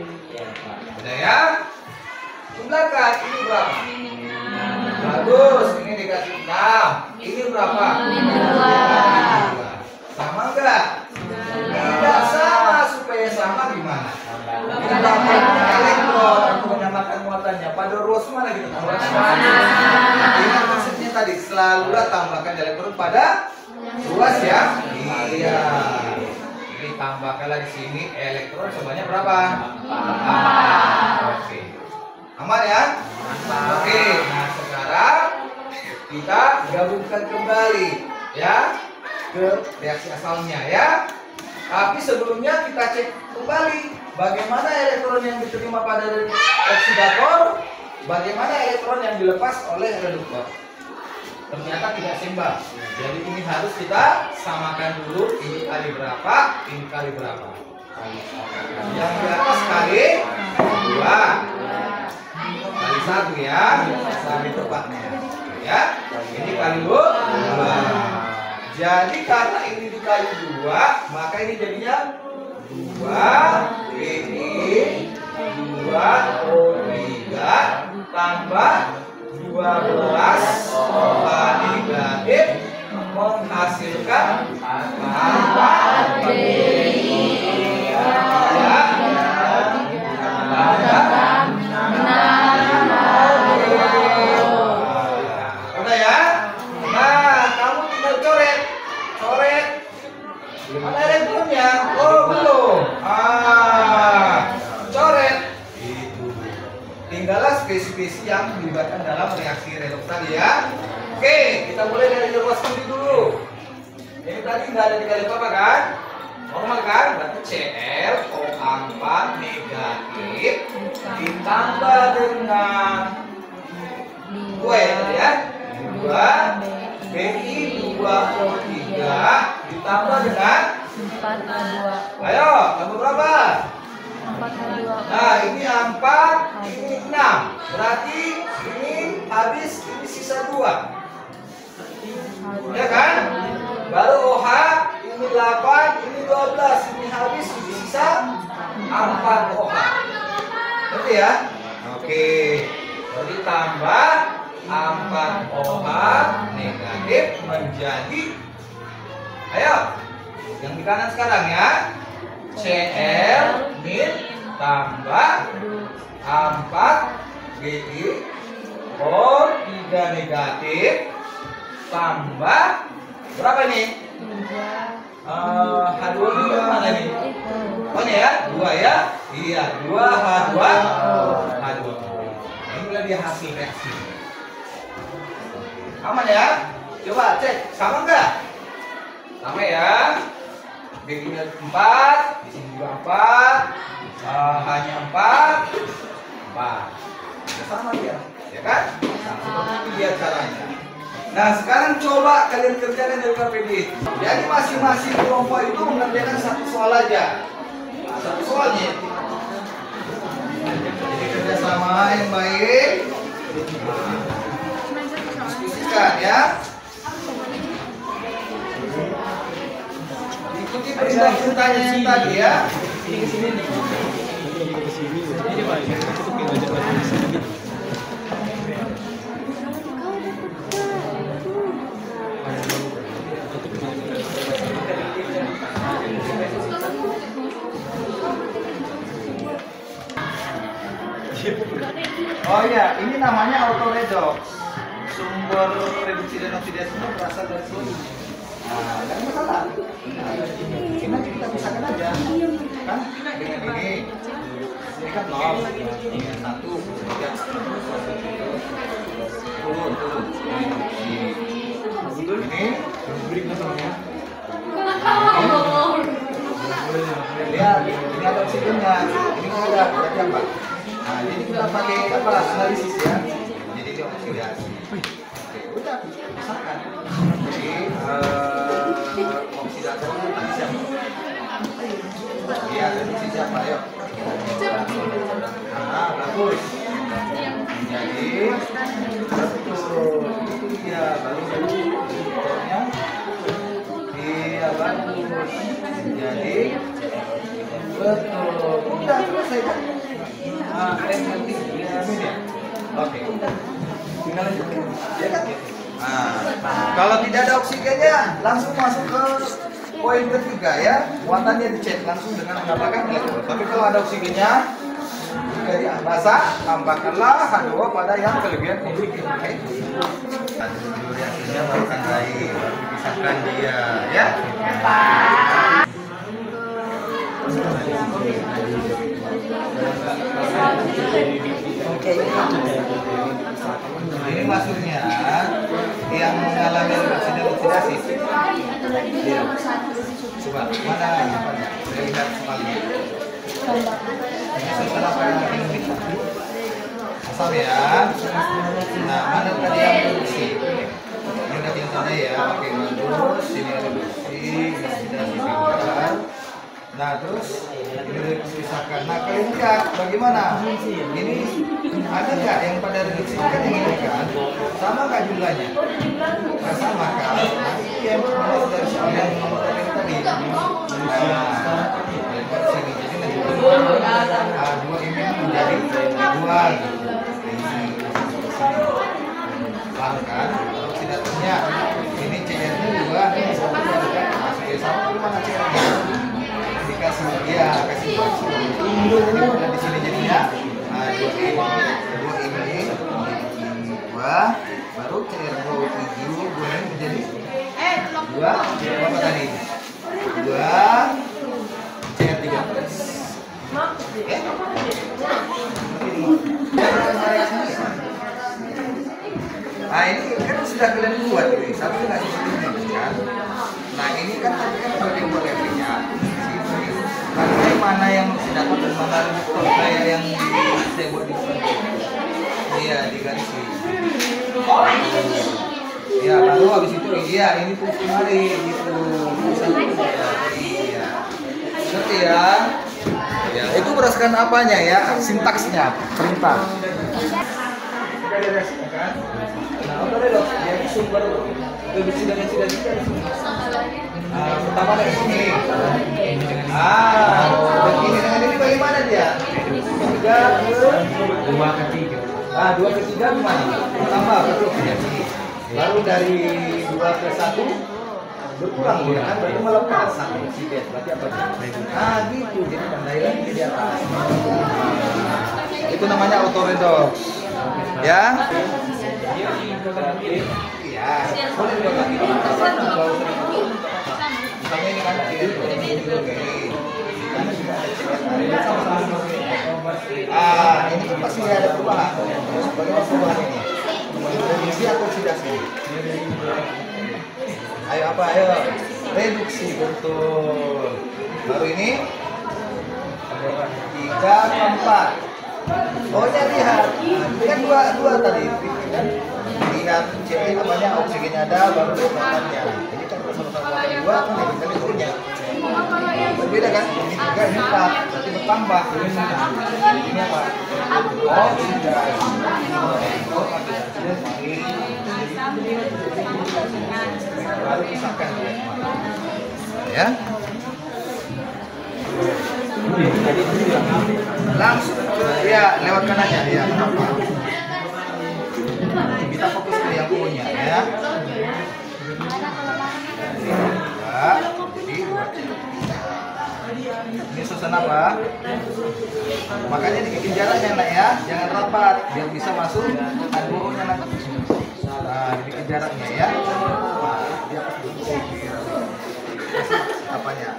Udah ya. Jumlah kan ini berapa? Bagus, ini dikasih 6. Ini berapa? 2. Sama enggak? Tidak sama. Supaya sama gimana? Kita tambahkan elektron untuk menyamakan muatannya. Pada ruas mana kita tambahkan? Ingat maksudnya tadi, selalulah tambahkan elektron pada ruas ya. Iya. Ini tambahkanlah di sini elektron sebanyak berapa? 4. Oke. Aman ya? Oke. Nah sekarang kita gabungkan kembali ya ke reaksi asalnya ya. Tapi sebelumnya kita cek kembali bagaimana elektron yang diterima pada oksidator, bagaimana elektron yang dilepas oleh reduktor. Ternyata tidak seimbang. Jadi ini harus kita samakan dulu. Ini kali berapa? Ini kali berapa? Yang di atas kali 2 kali 1 ya. Kali tepatnya ya. Ini kali 2. Jadi karena ini dikali 2, maka ini jadinya 2 ini 2 O3 tambah 12 OH negatif menghasilkan udah ya. Nah kamu tinggal coret mana elektronnya? Oh belum. Coret itu tinggallah spesies yang dilibatkan dalam reaksi redoks tadi ya. Oke, kita mulai dari ruas kiri dulu. Ini tadi nggak ada dikali apa kan? Normal kan? Berarti Cl O4 negatif ditambah dengan 2 ya tadi ya. 2 Bi 2O3 ditambah dengan 4 ayo, tambah berapa? 4 Nah, ini 4, ini 6. Berarti ini habis, ini sisa 2. Ya kan? Baru OH, ini 8, ini 12. Ini habis, ini sisa 4 OH. Ngerti ya? Oke. Jadi tambah 4 OH negatif menjadi, ayo, yang di kanan sekarang ya, Cl min tambah 4 Bi O3 negatif tambah berapa ini? H2 juga mana nih? Oh ini ya, 2 ya? Iya, 2 H2 H2. Inilah dia hasil reaksi. Aman ya? Coba cek, sama enggak? Sama ya. Bikinnya 4, di sini juga 4, hanya 4. Sama dia, ya kan? Seperti itu dia caranya. Nah sekarang coba kalian kerjakan dari KPD. Jadi masing-masing kelompok itu mengerjakan satu soal aja. Satu soalnya. Jadi kerjasama yang baik. Diskusikan ya. Ikuti perintah-perintahnya yang tadi ya. Oh iya, ini namanya autoredox. Sumber reduksi dan oksidasi itu berasal dari sini. Nah, nggak ada masalah. Ini nanti kita pisahkan aja, kan? Dengan ini kan 0, ini 1, 3, turun. Ini beri namanya. Lihat, ini ada oksigennya, ini nggak ada, berarti apa? Nah, jadi kita pakai apa? Analisis ya. Jadi dia oksidasi. Udah, pisahkan. Jadi oksidatornya tadi siapa? Iya, tadi siapa? Ayo. Nah, bagus. Jadi betul. Itu dia. Lalu reduktornya. Iya, bagus. Jadi betul. Udah selesai kan? Nah, nanti ya. Kalau tidak ada oksigennya, langsung masuk ke poin ketiga ya. Muatannya dicek langsung dengan menambahkan elektron. Tapi kalau ada oksigennya, jika dia basa, tambahkanlah H2 pada yang kelebihan oksigen. Reaksinya baru tandai, baru dipisahkan dia ya. Ini maksudnya yang mengalami oksidasi. Coba mana ini Pak? Saya lihat sekali. Ini suasana pada minum satu. Asal ya. Nah, mana tadi yang produksi? Ini udah kelihatannya ya. Oke, bagus. Ini produksi, oksidasi bebas. Nah, terus ini dipisahkan. Nah, kalau ini Kak, bagaimana? Ini ada nggak yang pada reaksi kan yang ini kan? Sama nggak jumlahnya? Nggak sama kan? Nah, ini yang dari soal yang nomor tadi. Nah, lewat sini. Jadi nanti dua ini menjadi dua. Paham kan? Oksidatornya ini CR-nya juga masuk ke satu mana CR-nya? Dikasih dia kasih dan di sini jadinya dua ini dua baru CR27 dua ini menjadi dua apa tadi dua CR13. Nah ini kan sudah kalian buat ini satu nggak sini kan. Nah ini kan tadi kan bagi reaksinya. Karena mana yang oksidator dan mana reduktor kayak yang saya buat di sini. Iya diganti. Ya lalu habis itu iya ini tuh kemarin gitu. Iya. Ngerti ya? Ya itu berdasarkan apanya ya sintaksnya perintah. Kita ada reaksinya kan? Nah apa deh jadi sumber produksi dan oksidasi dari sini. Pertama dari sini. Dan ini dengan ini bagaimana dia? Ketiga ke dua ketiga. Dua ketiga gimana? Tambah betul oksidasi. Lalu dari 2 ke 1 berkurang dia kan berarti melepas satu oksigen. Berarti apa? Gitu. Jadi tandai lagi di atas. Itu namanya autoredox. Ya. Iya. Boleh dua kaki. Misalnya ini kan ini kan pasti ada perubahan. Bagaimana perubahan ini? Reduksi atau oksidasi? Ayo apa? Ayo reduksi betul. Baru ini 3 ke 4. Oh ya lihat, ini kan dua tadi. Lihat cek namanya oksigennya ada baru perubahannya. Ini kan sama-sama dua kan ini kan turunnya. Berbeda kan? Ini 3 ini 4, berarti bertambah. Ini apa? Oh sudah. Baru pisahkan ya. Langsung ya lewat kanannya ya. Kita fokus ke yang punya ya. Ini susunan apa? Makanya dibikin jaraknya nak ya, jangan rapat biar bisa masuk H2O-nya nanti. Nah, dibikin jaraknya ya. Di atas dulu. Apanya?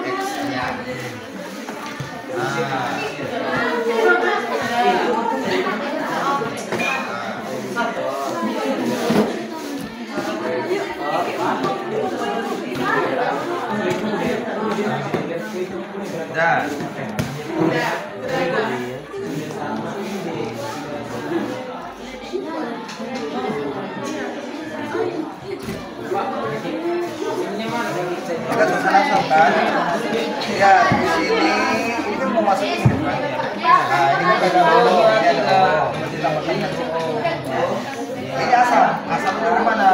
X-nya. Kita susun kan? Ya di sini ini kan mau masuk ke sini kan? Nah ini kan ada dulu, ini ada dulu. Nanti tambahkan dulu. Ini asam dari mana?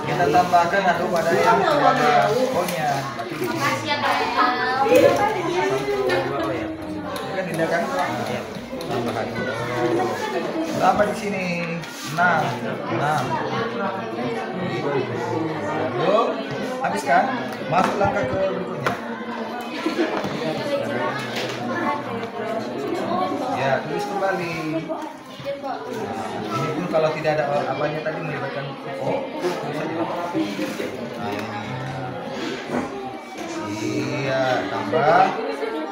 Kita tambahkan aduk pada yang ada O-nya. Ini kan tindakan tambahan. Berapa di sini? 6. 6. Lalu habiskan, masuk langkah ke berikutnya. Ya, tulis kembali. Ini pun kalau tidak ada apanya tadi melibatkan bisa dilengkapi. Nah, ini. Iya, tambah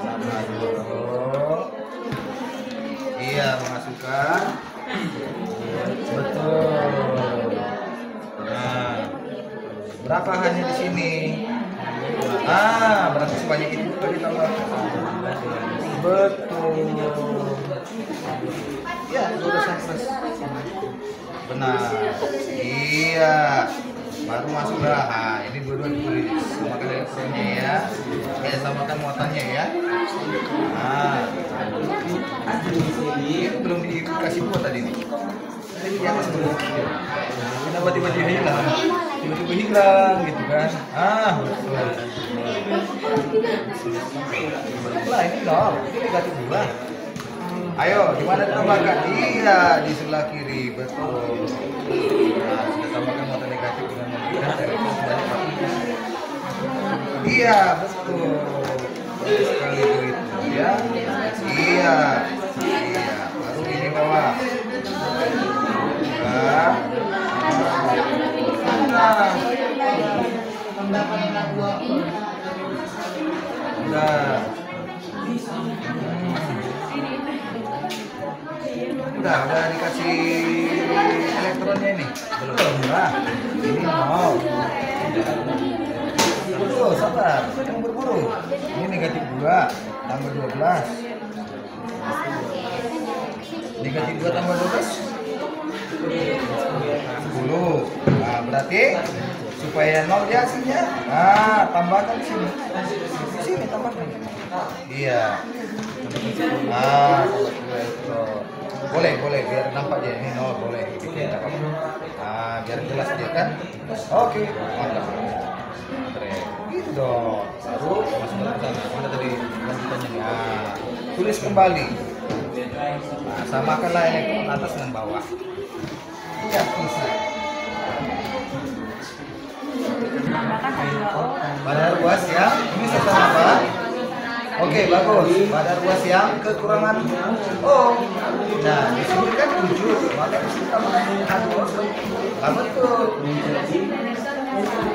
sama dulu. Iya, memasukkan. Betul. Nah, berapa hanya di sini? Berarti sebanyak itu juga ditambah. Betul. Ya, sudah sukses. Benar. Iya. Baru masuklah. Nah, ini dua-dua ditulis. Samakan elektronnya ya. Samakan muatannya ya. Nah, ini belum dikasih buat tadi nih. Ini di atas belum. Kenapa tiba-tiba hilang? Tiba-tiba hilang gitu kan? Betul. Lah ini nol. Ini negatif 2. Ayo, di mana ditambahkan? Iya, di sebelah kiri, betul. Nah, sudah tambahkan muatan negatif dengan memberikan elektron sebanyak 40. Iya, betul. Bagus sekali itu ya. Iya. Baru ini bawah. Udah dikasih elektronnya ini. Belum lah. Ini mau. Betul, sabar. Yang berburu. Ini negatif 2 tambah 12. Negatif 2 tambah 12. 10. Nah, berarti supaya 0 di hasilnya. Tambahkan di sini. Di sini tambahkan. Iya. Boleh biar nampak dia ini 0 boleh. Biar jelas dia kan. Oke, mantap. Gitu dong. Baru masuk ke sana. Mana tadi lanjutannya? Tulis kembali. Samakanlah elektron atas dan bawah. Ya, bisa. Pada ruas yang ini serta apa? Oke, bagus. Pada ruas yang kekurangan Nah, di sini kan 7, maka di sini tambahkan 2. Betul.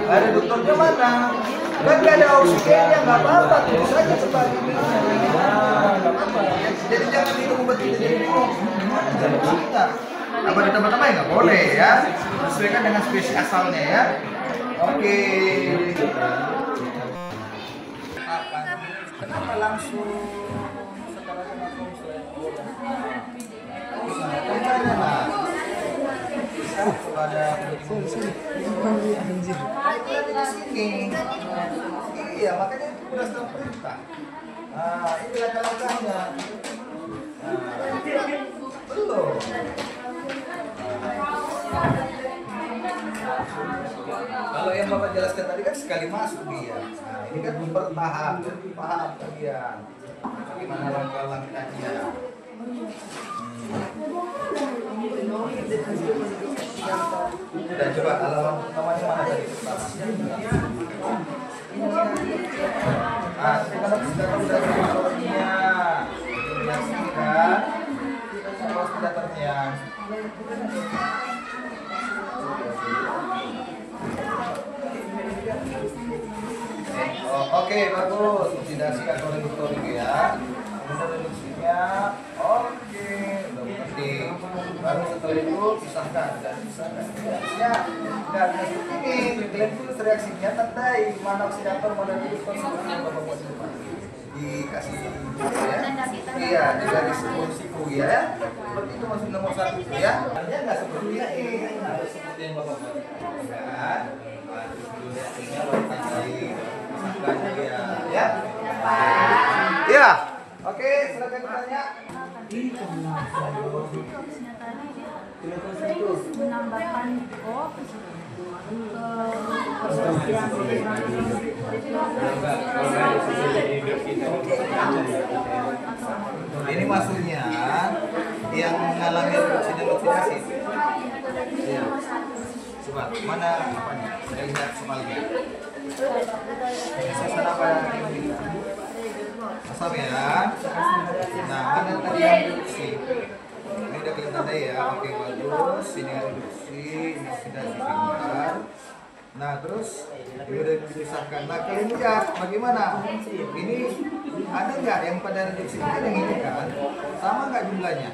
Ada dokternya mana? Kan nggak ada oksigennya, nggak apa-apa. Tulis aja seperti ini. Nggak apa-apa. Jadi jangan minum obat itu jadi bingung. Jangan cerita. Apa ditambah-tambahin nggak boleh ya? Sesuaikan dengan spesies asalnya ya. Oke. Kenapa langsung sekarang langsung pada sini. Iya, makanya itu udah sedang perintah. Ini langkah-langkahnya. Belum. Kalau yang Bapak jelaskan tadi kan sekali masuk dia. Nah, ini kan bertahap, paham kalian. Bagaimana langkah-langkahnya. Dan coba alamat pertamanya mana tadi? Kalau sudah elektroniknya, direaksikan, kalau sudah ternyang. Oke, bagus. Oksidasi atau elektronik ya. Kemudian reduksinya, oke, udah penting. Baru setelah itu pisahkan dan pisahkan reaksinya. Dan ini kalian tulis reaksinya tandai mana oksidator mana reduktor yang Bapak buat dikasih ya. Iya, di garis siku ya. Seperti itu masuk nomor 1 ya. Hanya nggak seperti ini, harus seperti yang Bapak buat. Kan? Reaksinya baru tandai. Ya. Iya. Oke, silakan bertanya. Menambahkan ini maksudnya yang mengalami reduksi dan oksidasi Iya. Coba mana apanya? Saya lihat soalnya. Saya apa ini? Asal ya. Nah, ini tadi yang reduksi. Ini udah kelihatan tadi ya. Oke, bagus. Ini reduksi, ini sudah ditinggal. Nah, terus ini udah dipisahkan. Nah, kalian lihat bagaimana? Ini ada nggak yang pada reduksi kan yang ini kan? Sama nggak jumlahnya?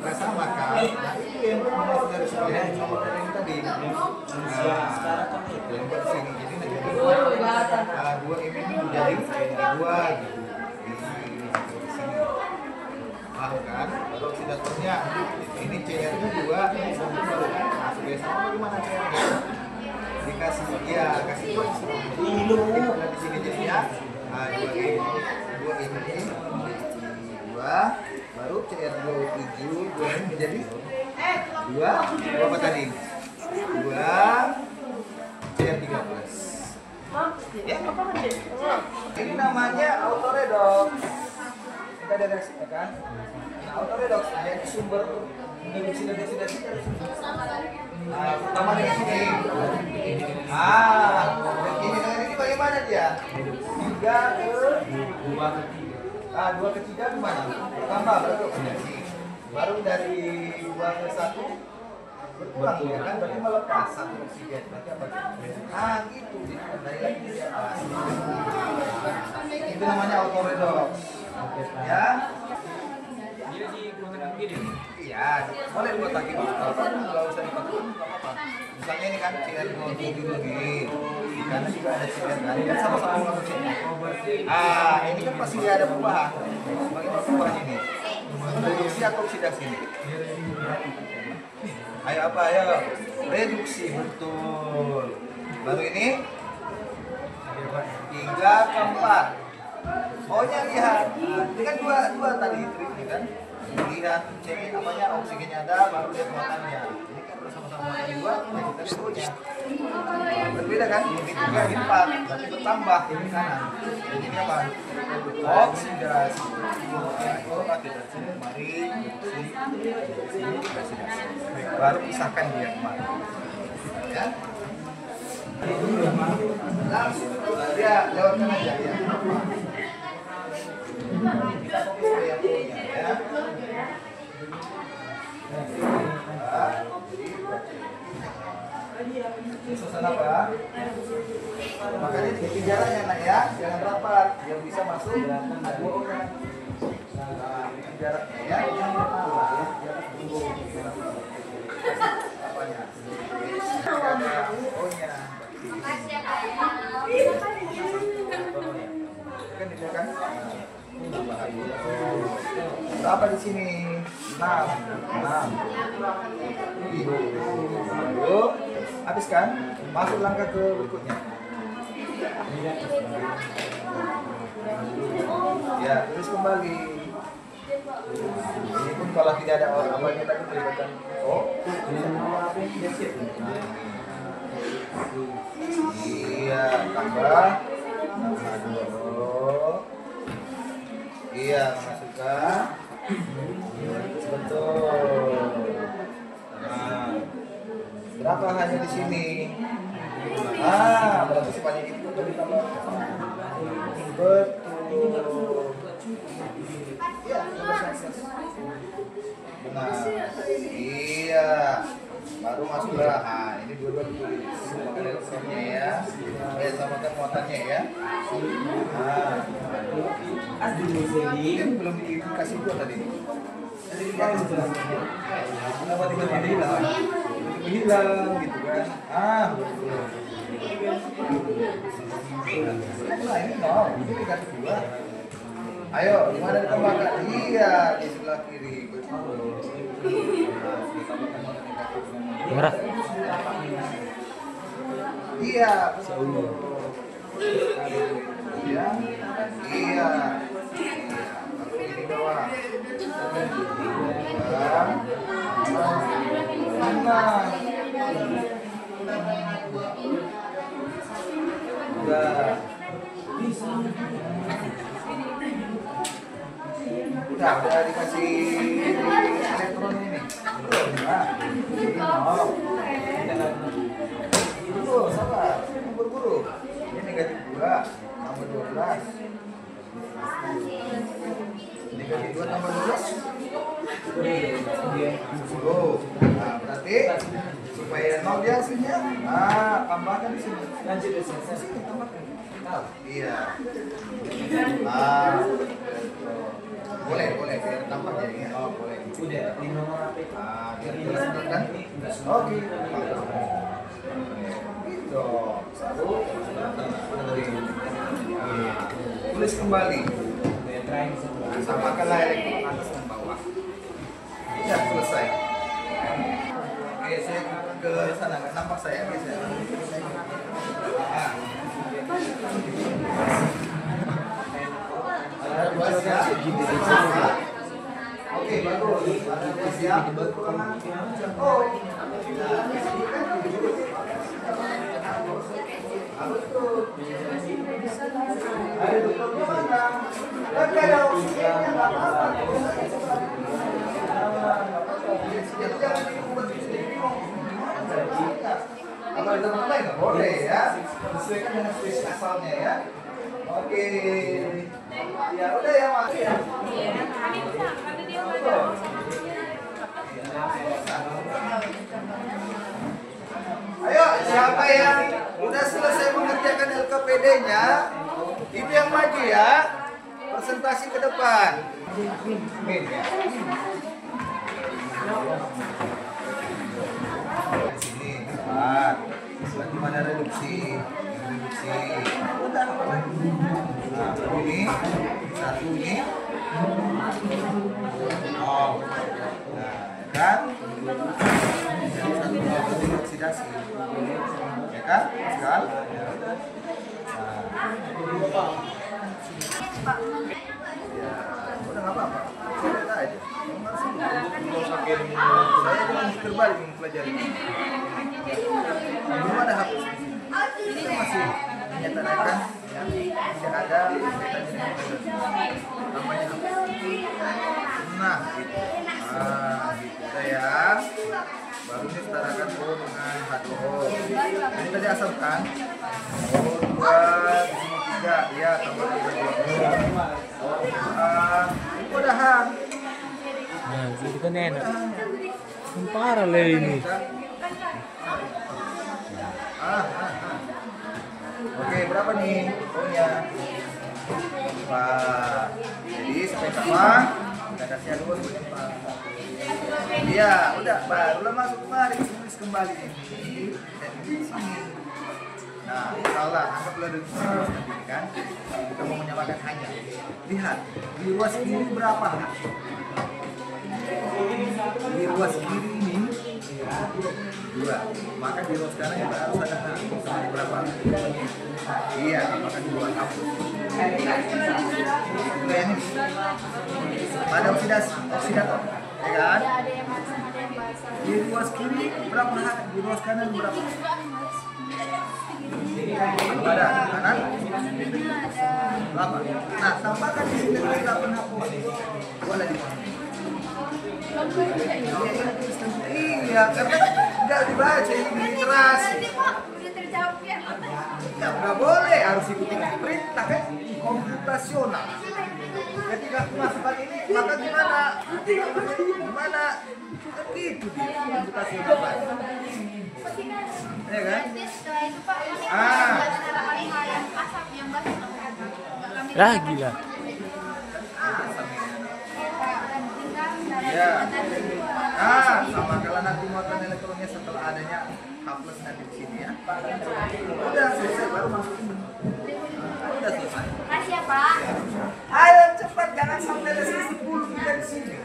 Nggak sama kan? Nah, itu yang masuk dari sekolah nomor yang tadi. Nah, yang buat sini. Jadi nanti dua ini menjadi dua gitu. Di sini. Paham kan? Kalau oksidatornya ini CR-nya 2, ini 1 baru masuk ya. Sama bagaimana CR-nya? Dikasih ya, kasih 2 ini dulu. Di sini jadi ya. Nah, 2 ini 2 baru CR27 2 ini menjadi 2 berapa tadi? 2 CR13. Ya, ini namanya auto redox. Kita ada reaksi kan? Nah, auto redox jadi sumber reduksi. Nah, pertama dari sini. Ini bagaimana dia? 3 ke 2 ke 3. 2 ke 3 gimana? Tambah berarti oksigensi. Baru dari 2 ke 1 berkurang ya kan? Berarti melepas 1 oksigen. Berarti apa? Gitu. Dari lagi di atas. Itu namanya auto redox. Ya. Dia dikotakkan begini. Iya, boleh dikotakin. Kalau usah dikotakin nggak apa-apa. Misalnya ini kan CR27 lagi. Karena juga ada CR kan. Kan sama-sama manusia. Ini kan pasti ada perubahan. Bagaimana perubahan ini? Reduksi atau oksidasi ini? Ayo apa? Ayo. Reduksi, betul. Baru ini 3 ke 4. O-nya lihat. Ini kan dua tadi trik kan. Lihat cek apanya oksigennya ada, baru lihat muatannya. Ini kan bersama-sama muatan 2, kita lihat O-nya. Berbeda kan? Ini 3, ini 4. Berarti bertambah ini kanan. Jadi ini apa? Oksidasi. Mari oksidasi. Baru pisahkan dia kemarin. Ya. Langsung dia lewatkan aja ya. Kita fokus ke yang O-nya ya. Susah apa? Makanya di jalannya nak ya, jangan rapat, yang bisa masuk ada O-nya. Ini jaraknya ya. Apanya? O-nya. Kan dia kan? Berapa di sini? 6. Yuk, habis kan? Masuk langkah ke berikutnya. Ya, terus kembali. Ini pun kalau tidak ada orang apa kita melibatkan iya, tambah iya, masukkan. Betul. Nah, berapa hanya di sini? Berarti sebanyak itu ditambah. Betul. Iya, benar. Iya. Baru masuklah. Ini dua-dua ditulis. Samakan elektronnya ya. Samakan muatannya ya. Ini belum dikasih dua tadi. Jadi kenapa tiba-tiba hilang? Hilang gitu kan? Betul. Nah ini nol. Ini dikasih dua. Ayo, di mana ditambahkan? Iya, di sebelah kiri. Betul. Merah. Iya, betul. Iya. Iya. Lalu ini bawah. Udah dikasih elektron ini. Nah, 10. Nah, berarti supaya 0 di hasilnya, nah tambahkan di sini. Lanjut di sini tambahkan. Iya. Boleh biar tambah jadi ya. Oh, boleh. Udah, 5 nomor apa itu? Biar jelas kan? Oke. Gitu. 1. Tulis kembali. Samakanlah elektron atas dan bawah. Ya, selesai. Oke, saya ke sana, nggak nampak saya. Ada 2 ya. Oke, bagus. Ada 2 siap. Oh. Ada dokter di mana? Kan ada oksigennya, nggak apa-apa. Jangan dibuat bingung. Kalau di tempat lain nggak boleh ya. Sesuaikan dengan spesies asalnya ya. Oke. Ya udah ya Mas. Ayo, siapa yang udah selesai mengerjakan LKPD-nya? Itu yang maju ya. Presentasi ke depan. Min ya. Sini, cepat. Lagi mana reduksi? Udah. Nah, ini satu ini. Oh. Nah, kan? Jadi satu berarti oksidasi. Ya kan? Sekal. Ya udah. Ya, udah nggak apa-apa. Saya aja. Saya cuma terbalik mempelajari. Belum ada hapus. Kita masih menyatakan yang tidak ada kaitannya namanya hapus. Nah, gitu. Gitu ya. Baru ini setarakan O dengan H2O. Ini tadi asalkan O2 di sini 3, ya tambah 2. Mudahan. Nah, itu kan enak. Parah lah ini. Oke, berapa nih O-nya? 4. Jadi sampai sama kita kasih dulu sebagai 4. Iya, udah barulah masuk kemari, tulis kembali ini dan ini di sini. Nah, salah, anggaplah dari sini kan. Kita mau menyamakan hanya. Lihat, di ruas kiri berapa? Di ruas kiri ini 2, maka di ruas kanan juga harus ada H sama di berapa? Iya, maka di 2 hapus. Yang ini pada oksidator, ya kan? Di ruas kiri berapa H? Di ruas kanan berapa? Ada kanan? 8. Nah, tambahkan di sini 8 hapus. Boleh di mana? Iya, karena nggak dibaca ini literasi. Ya nggak boleh, harus ikuti perintah kan, komputasional. Ketika masukkan ini, maka gimana? Gimana? Begitu dia komputasional. Ya kan? Gila. Ya. Sama kalau nanti muatan elektronnya setelah adanya H+ nanti di sini ya. Udah selesai baru masukin. Udah selesai. Makasih ya Pak. Ayo cepat, jangan sampai ada 10 kita di sini.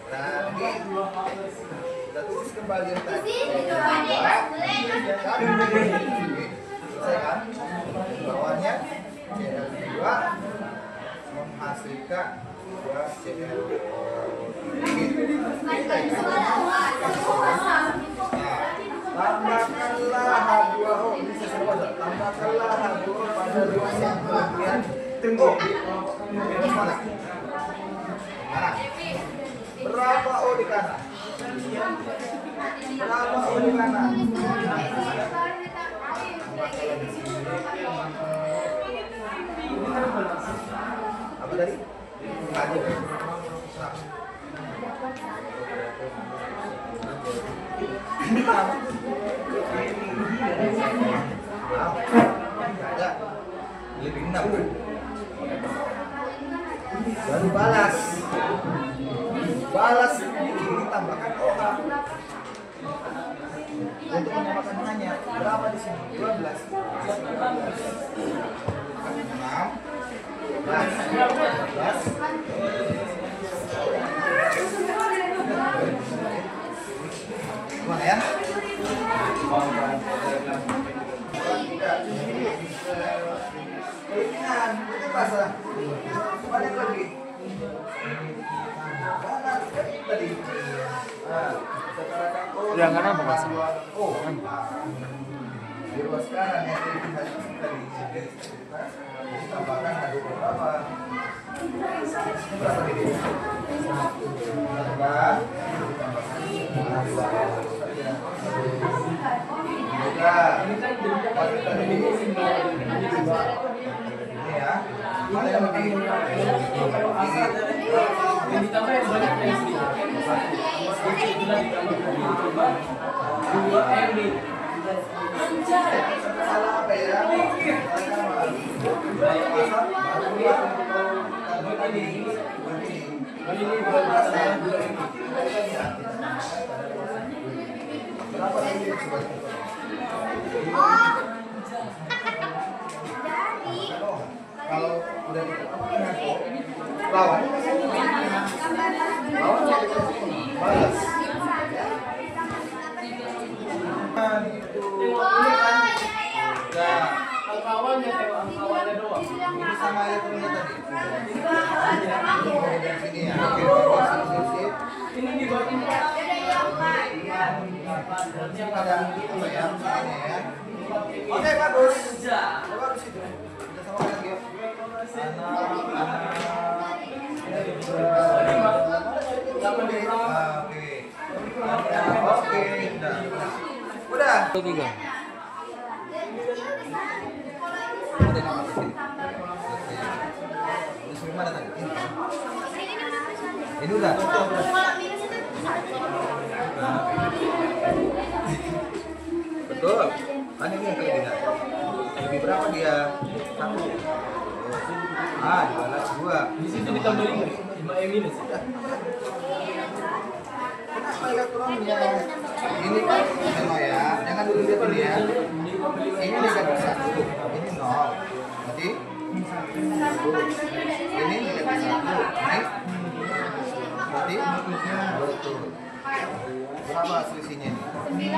Tadi kita tulis kembali yang tadi. Selesai kan? Bawahnya Cl2 menghasilkan 2Cl. Tambahkanlah H2O. Ini saya baca. Tambahkanlah H2O pada ruas yang bagian tengah. Mana? Mana? Berapa O di kanan? Berapa O di kanan? Lebih 6 baru balas ini tambahkan orang untuk menyamakan nanya berapa di sini 12 gimana ya? Keinginan, itu bahasa banyak lagi. Kanan, tadi. Yang kanan apa mas? Oh, di ruas kanan yang tadi tambahkan ada berapa? Berapa ini? Ini ya, mana yang lebih? Yang ditambah yang banyak yang sedikit. Ditambah 2 MB. Salah apa ya? Berapa ini? Kalau udah dikatakan lawan balas. Kawannya kawannya doang. Ini sama aja punya tadi. Sini ya. Ini dibuatin Ada apa ya? Sini ya. Oke, bagus. Bagus itu. Kita sama lagi yuk. Oke, udah. Tiga. Mana tadi? Ini udah. Betul. Kan ini yang kelebihan. Lebih berapa dia? 1. Dibalas 2. di situ ditambahin 5 minus. Kenapa elektronnya? Ini kan memang ya. Jangan dulu lihat ini ya. Ini negatif 1. Ini 0. Berarti ini negatif 1. Naik. Berarti betul. Berapa selisihnya ini? 9.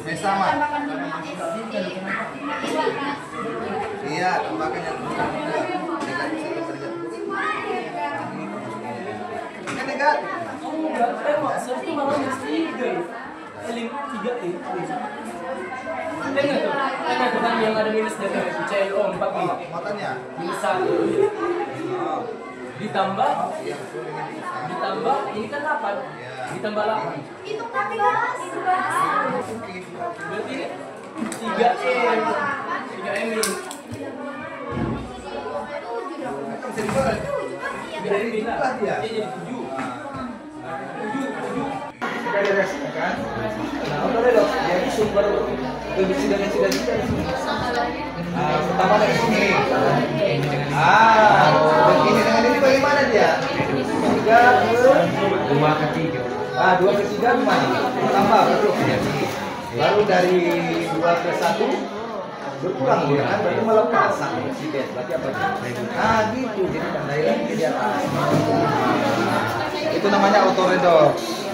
Ini sama. Iya, tambahkan yang negatif 1 per negatif. Ini negatif. Maksudnya malah mesti 3 ini. Ada nggak tuh? Ada bukan yang ada minus dari CLO 4 nih. Matanya. Minus 1. Ditambah ini kan 8. Ditambah 8. Itu 14. Berarti 3M. 3M ini. Bisa dibuat. Dari ini lah dia. Dia jadi 7. 7. Kita ada reaksinya kan? Nah, oke dok. Jadi sumber pembisikan yang sudah kita di sini. Pertama dari sini. Begini dengan ini bagaimana dia? 3 ke 2 ke 3. 2 ke 3 gimana? Tambah betul. Baru dari 2 ke 1 berkurang dia kan, berarti melepas sama oksigen. Berarti apa? Gitu. Jadi tandai lagi di atas. Itu namanya autoredox.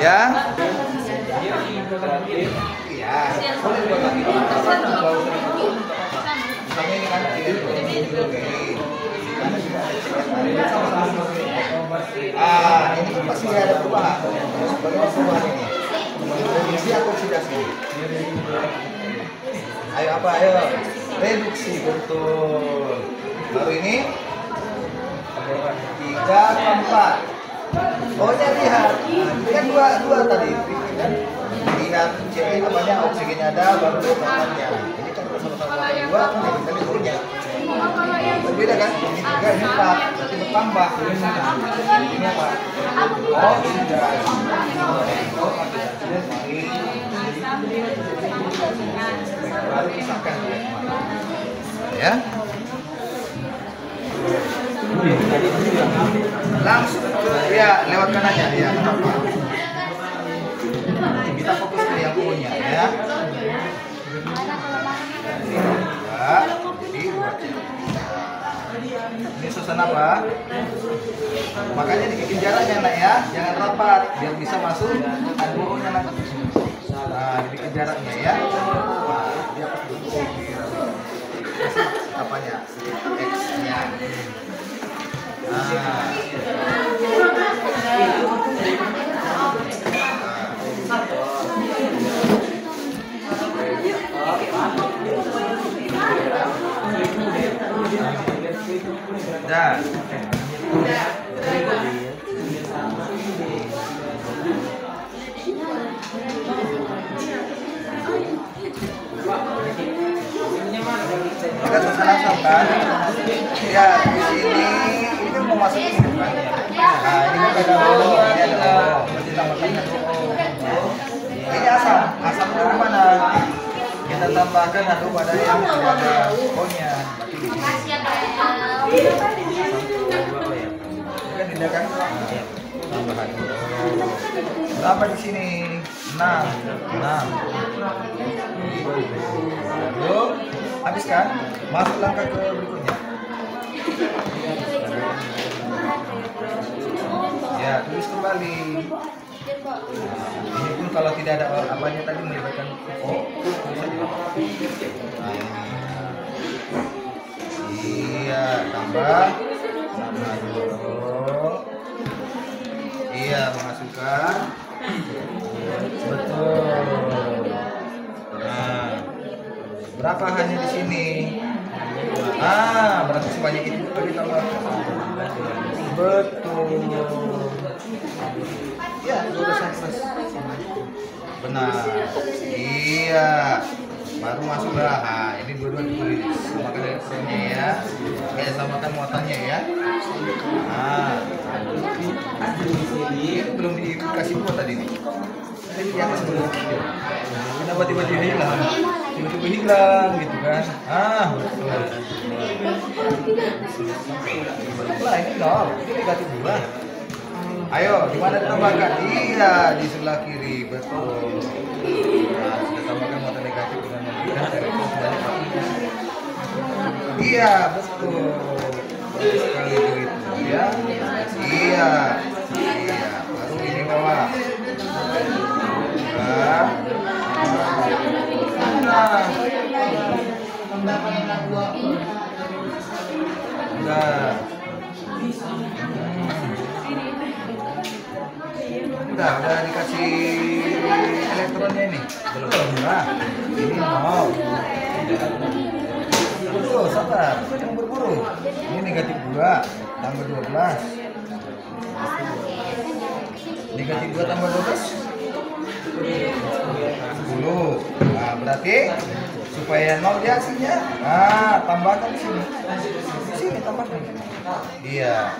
Ya. Iya. Boleh buat lagi. Sama ini kan ini pasti ada perubahan. Bagaimana perubahan ini? Reduksi atau oksidasi? Ayo apa? Ayo reduksi, betul. Baru ini 3 ke 4. Pokoknya lihat, ini kan dua tadi, kan? Lihat namanya oksigennya ada, baru protonnya. Ini kan sama-sama 2, kan kita turunnya. beda kan? Ini 3, ini 4, berarti bertambah. Ini apa? Oh, sudah. Baru pisahkan ya. Langsung ya lewatkan aja ya. Kenapa? Kita fokus ke yang punya ya. Ya, jadi buat ini suasana apa? Makanya dibikin jaraknya nak ya, jangan rapat biar bisa masuk adbonya nanti. Nah, dibikin jaraknya ya. Nah, dia apanya? X-nya. Dan kita selesai kan? Ya di sini ini mau masuk ini kan? Nah ini kan beda dulu, ini ada berarti tambahkan ini asam dari mana? Kita tambahkan satu pada yang ada O-nya. Kan tidak kan? Tambahan. Berapa di sini? 6. Lalu habiskan. Masuk langkah ke berikutnya. Ya, tulis kembali. Ini pun kalau tidak ada apanya tadi melibatkan iya, tambah sama dulu. Iya, memasukkan. Betul. Nah, berapa hanya di sini? Berarti sebanyak itu tadi tambah. Betul. Ya, sudah sukses. Benar. Iya. Baru masuklah. Nah, ini dua-dua ditulis. Samakan elektronya ya. Samakan muatannya ya. Nah. Ini belum dikasih muat tadi nih. Tadi di atas dulu. Kenapa tiba-tiba hilang? Tiba-tiba hilang gitu kan. Betul. Lah ini nol. Ini negatif 2. Ayo, di mana ditambahkan? Iya, di sebelah kiri, betul. Nah, kita tambahkan muatan negatif dengan memberikan elektron sebanyak 4. Iya, betul. Sekali itu ya. Iya. Baru ini bawah. Udah dikasih elektronnya ini. Belum. Nah, ini mau. Betul, sabar. Jangan berburu. Ini negatif 2 tambah 12. Negatif 2 tambah 12. 10. Nah, berarti supaya 0 di hasilnya. Tambahkan di sini. Di sini tambahkan. Iya.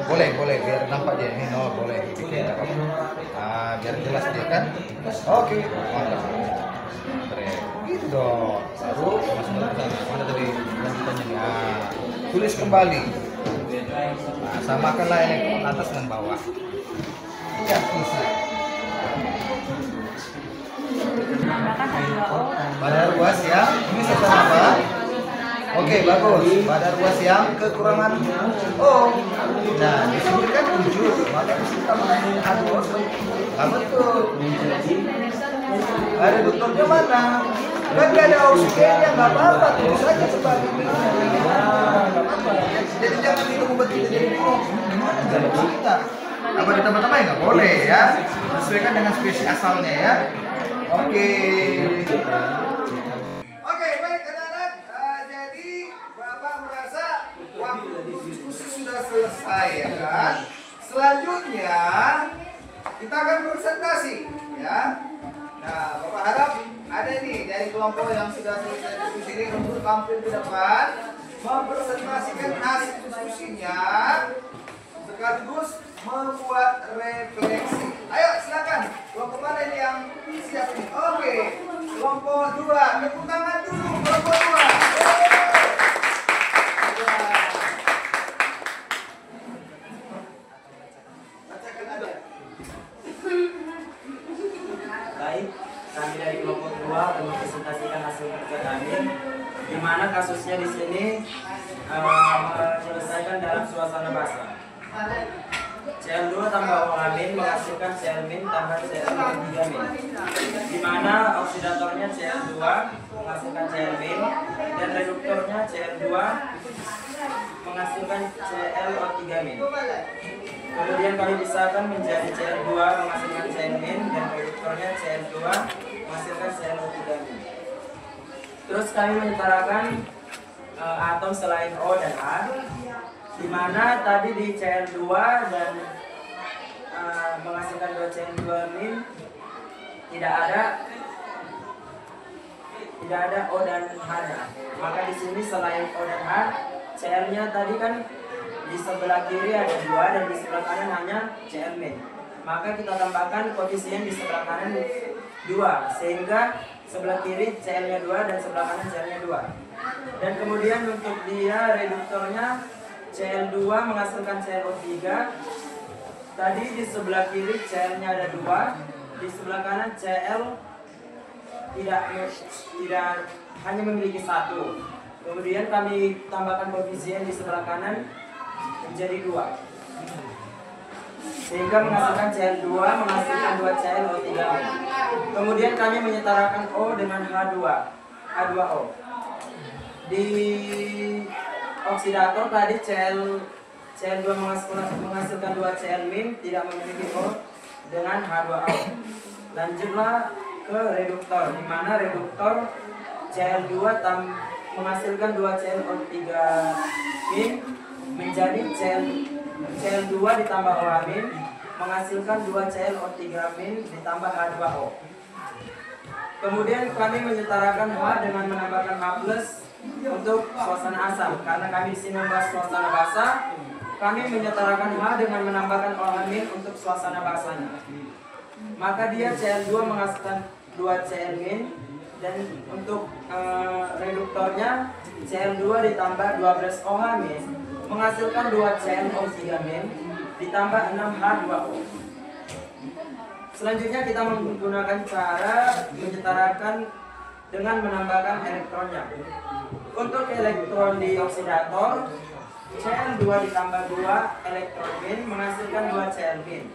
Boleh biar nampak dia ini 0 boleh bikin biar jelas dia kan. Oke, mantap. Keren. Gitu dong. Baru masuk ke sana. Mana tadi lanjutannya nih? Tulis kembali. Samakanlah elektron atas dan bawah. Ya, selesai. Pada ruas yang ini sesuai apa? Oke, bagus. Pada ruas yang kekurangan nah di sini kan 7, maka di sini tambahkan adus. Betul. Ada dokternya mana? Kan gak ada oksigennya, nggak apa-apa. Tulis saja seperti ini. Nggak apa-apa. Jadi jangan minum obat itu jadi bingung. Gimana jalan kita? Apa ditambah-tambah ya nggak boleh ya. Sesuaikan dengan spesies asalnya ya. Oke. Baik anak-anak. Jadi Bapak merasa waktu diskusi sudah selesai ya kan. Selanjutnya kita akan presentasi ya. Nah, Bapak harap ada nih dari kelompok yang sudah selesai diskusi ini untuk tampil ke depan mempresentasikan hasil diskusinya sekaligus membuat refleksi. Ayo silakan. Kelompok mana ini yang siap ini? Oke. Kelompok 2. Tepuk tangan dulu kelompok 2. Baik, kami dari kelompok 2 akan mempresentasikan hasil kerja kami, di mana kasusnya di sini menyelesaikan dalam suasana basah. CL2 tambah OH- menghasilkan Cl- tambah Cl3-, di mana oksidatornya Cl2 menghasilkan Cl- dan reduktornya Cl2 menghasilkan ClO3-. Kemudian kami pisahkan menjadi Cl2 menghasilkan Cl- dan reduktornya Cl2 menghasilkan ClO3-. Terus kami menyetarakan atom selain O dan H, di mana tadi di Cl2 dan menghasilkan 2 Cl2- tidak ada O dan H-nya. Maka di sini selain O dan H, Cl-nya tadi kan di sebelah kiri ada 2 dan di sebelah kanan hanya Cl-. Maka kita tambahkan koefisien di sebelah kanan 2 sehingga sebelah kiri Cl-nya 2 dan sebelah kanan Cl-nya 2. Dan kemudian untuk dia reduktornya Cl2 menghasilkan ClO3. Tadi di sebelah kiri Cl-nya ada 2, di sebelah kanan Cl tidak hanya memiliki 1. Kemudian kami tambahkan koefisien di sebelah kanan menjadi 2. Sehingga menghasilkan Cl2 menghasilkan 2 ClO3. Kemudian kami menyetarakan O dengan H2O. Di oksidator tadi Cl2 menghasilkan 2 Cl- tidak memiliki O dengan H2O. Lanjutlah ke reduktor, di mana reduktor Cl2 menghasilkan 2 ClO3- menjadi Cl2 ditambah OH- menghasilkan 2 ClO3- ditambah H2O. Kemudian kami menyetarakan H dengan menambahkan H+ untuk suasana asam. Karena kami di sini membahas suasana basah, kami menyetarakan H dengan menambahkan OH- untuk suasana basahnya. Maka dia Cl2 menghasilkan 2 Cl- dan untuk reduktornya Cl2 ditambah 12 OH- menghasilkan 2 ClO3- ditambah 6 H2O. Selanjutnya kita menggunakan cara menyetarakan dengan menambahkan elektronnya. Untuk elektron di oksidator, Cl2 ditambah 2 elektron- menghasilkan 2 Cl-.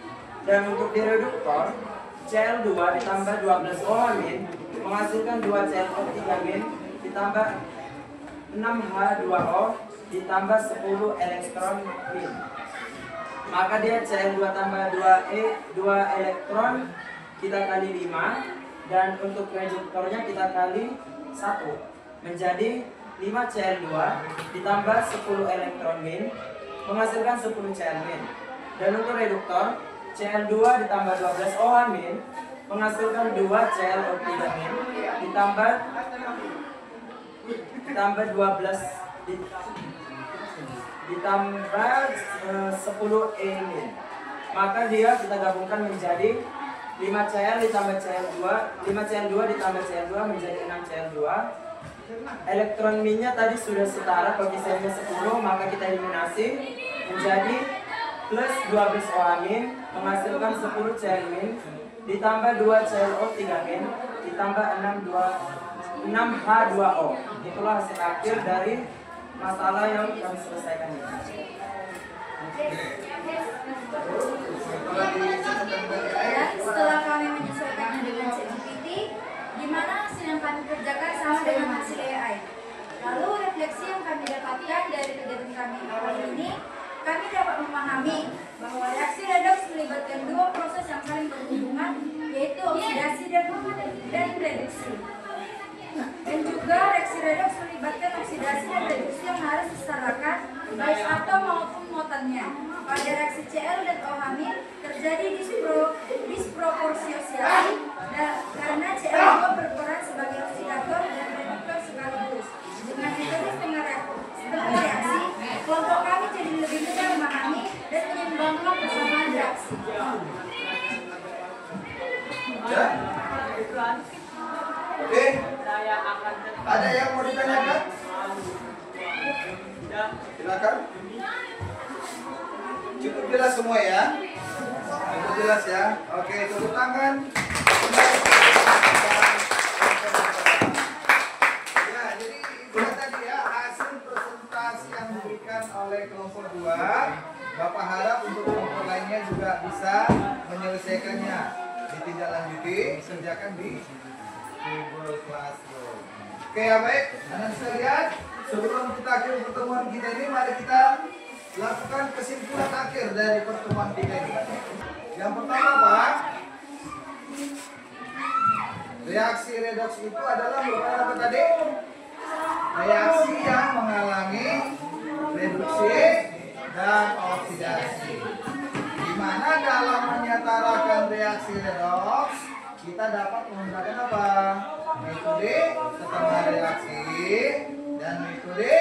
Dan untuk di reduktor, Cl2 ditambah 12 OH- menghasilkan 2 ClO3- ditambah 6 H2O ditambah 10 elektron min. Maka dia Cl2 tambah 2 elektron kita kali 5, dan untuk reduktornya kita kali 1 menjadi 5 Cl2 ditambah 10 elektron min menghasilkan 10 Cl-. Dan untuk reduktor Cl2 ditambah 12 OH- menghasilkan 2 ClO3- ditambah 12 ditambah 10 E-. Maka dia kita gabungkan menjadi 5 Cl ditambah Cl2, 5 Cl2 ditambah Cl2 menjadi 6 Cl2. Elektron minnya tadi sudah setara, koefisiennya 10, maka kita eliminasi menjadi plus 12 OH- menghasilkan 10 Cl- ditambah 2 ClO3- ditambah 6 H2O. Itulah hasil akhir dari masalah yang kami selesaikan ini. Dan setelah kami menyesuaikannya dengan ChatGPT, di mana hasil yang kami kerjakan sama dengan hasil AI. Lalu refleksi yang kami dapatkan dari kegiatan kami kali ini, kami dapat memahami bahwa reaksi redoks melibatkan dua proses yang saling berhubungan, yaitu oksidasi dan reduksi. Dan juga reaksi redoks melibatkan oksidasi dan reduksi yang harus disetarakan baik atom maupun motonnya. Pada reaksi Cl dan OH- terjadi disproporsiasi karena Cl2 berperan sebagai Ya? Oke. Ada yang mau ditanyakan? Silakan. Cukup jelas semua ya? Cukup jelas ya? Oke, tepuk tangan. Ya, jadi itu tadi ya hasil presentasi yang diberikan oleh kelompok 2. Bapak harap untuk kelompok lainnya juga bisa menyelesaikannya. Ditindaklanjuti, kerjakan di Google Classroom. Oke ya baik, anak sekalian, sebelum kita akhiri pertemuan kita ini, mari kita lakukan kesimpulan akhir dari pertemuan kita ini. Yang pertama Pak, reaksi redoks itu adalah merupakan apa tadi? Reaksi yang mengalami reduksi dan oksidasi. Di mana dalam menyetarakan reaksi redoks kita dapat menggunakan apa? Metode setengah reaksi dan metode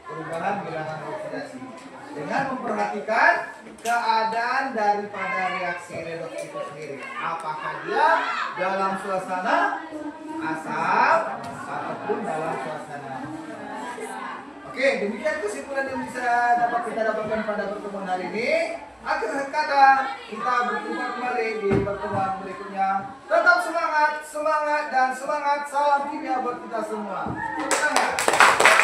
perubahan bilangan oksidasi. Dengan memperhatikan keadaan daripada reaksi redoks itu sendiri. Apakah dia dalam suasana asam ataupun dalam suasana. Oke, demikian kesimpulan yang bisa dapat kita dapatkan pada pertemuan hari ini. Akhir kata, kita bertemu kembali di pertemuan berikutnya. Tetap semangat, semangat, dan semangat. Salam kimia buat kita semua. Semangat.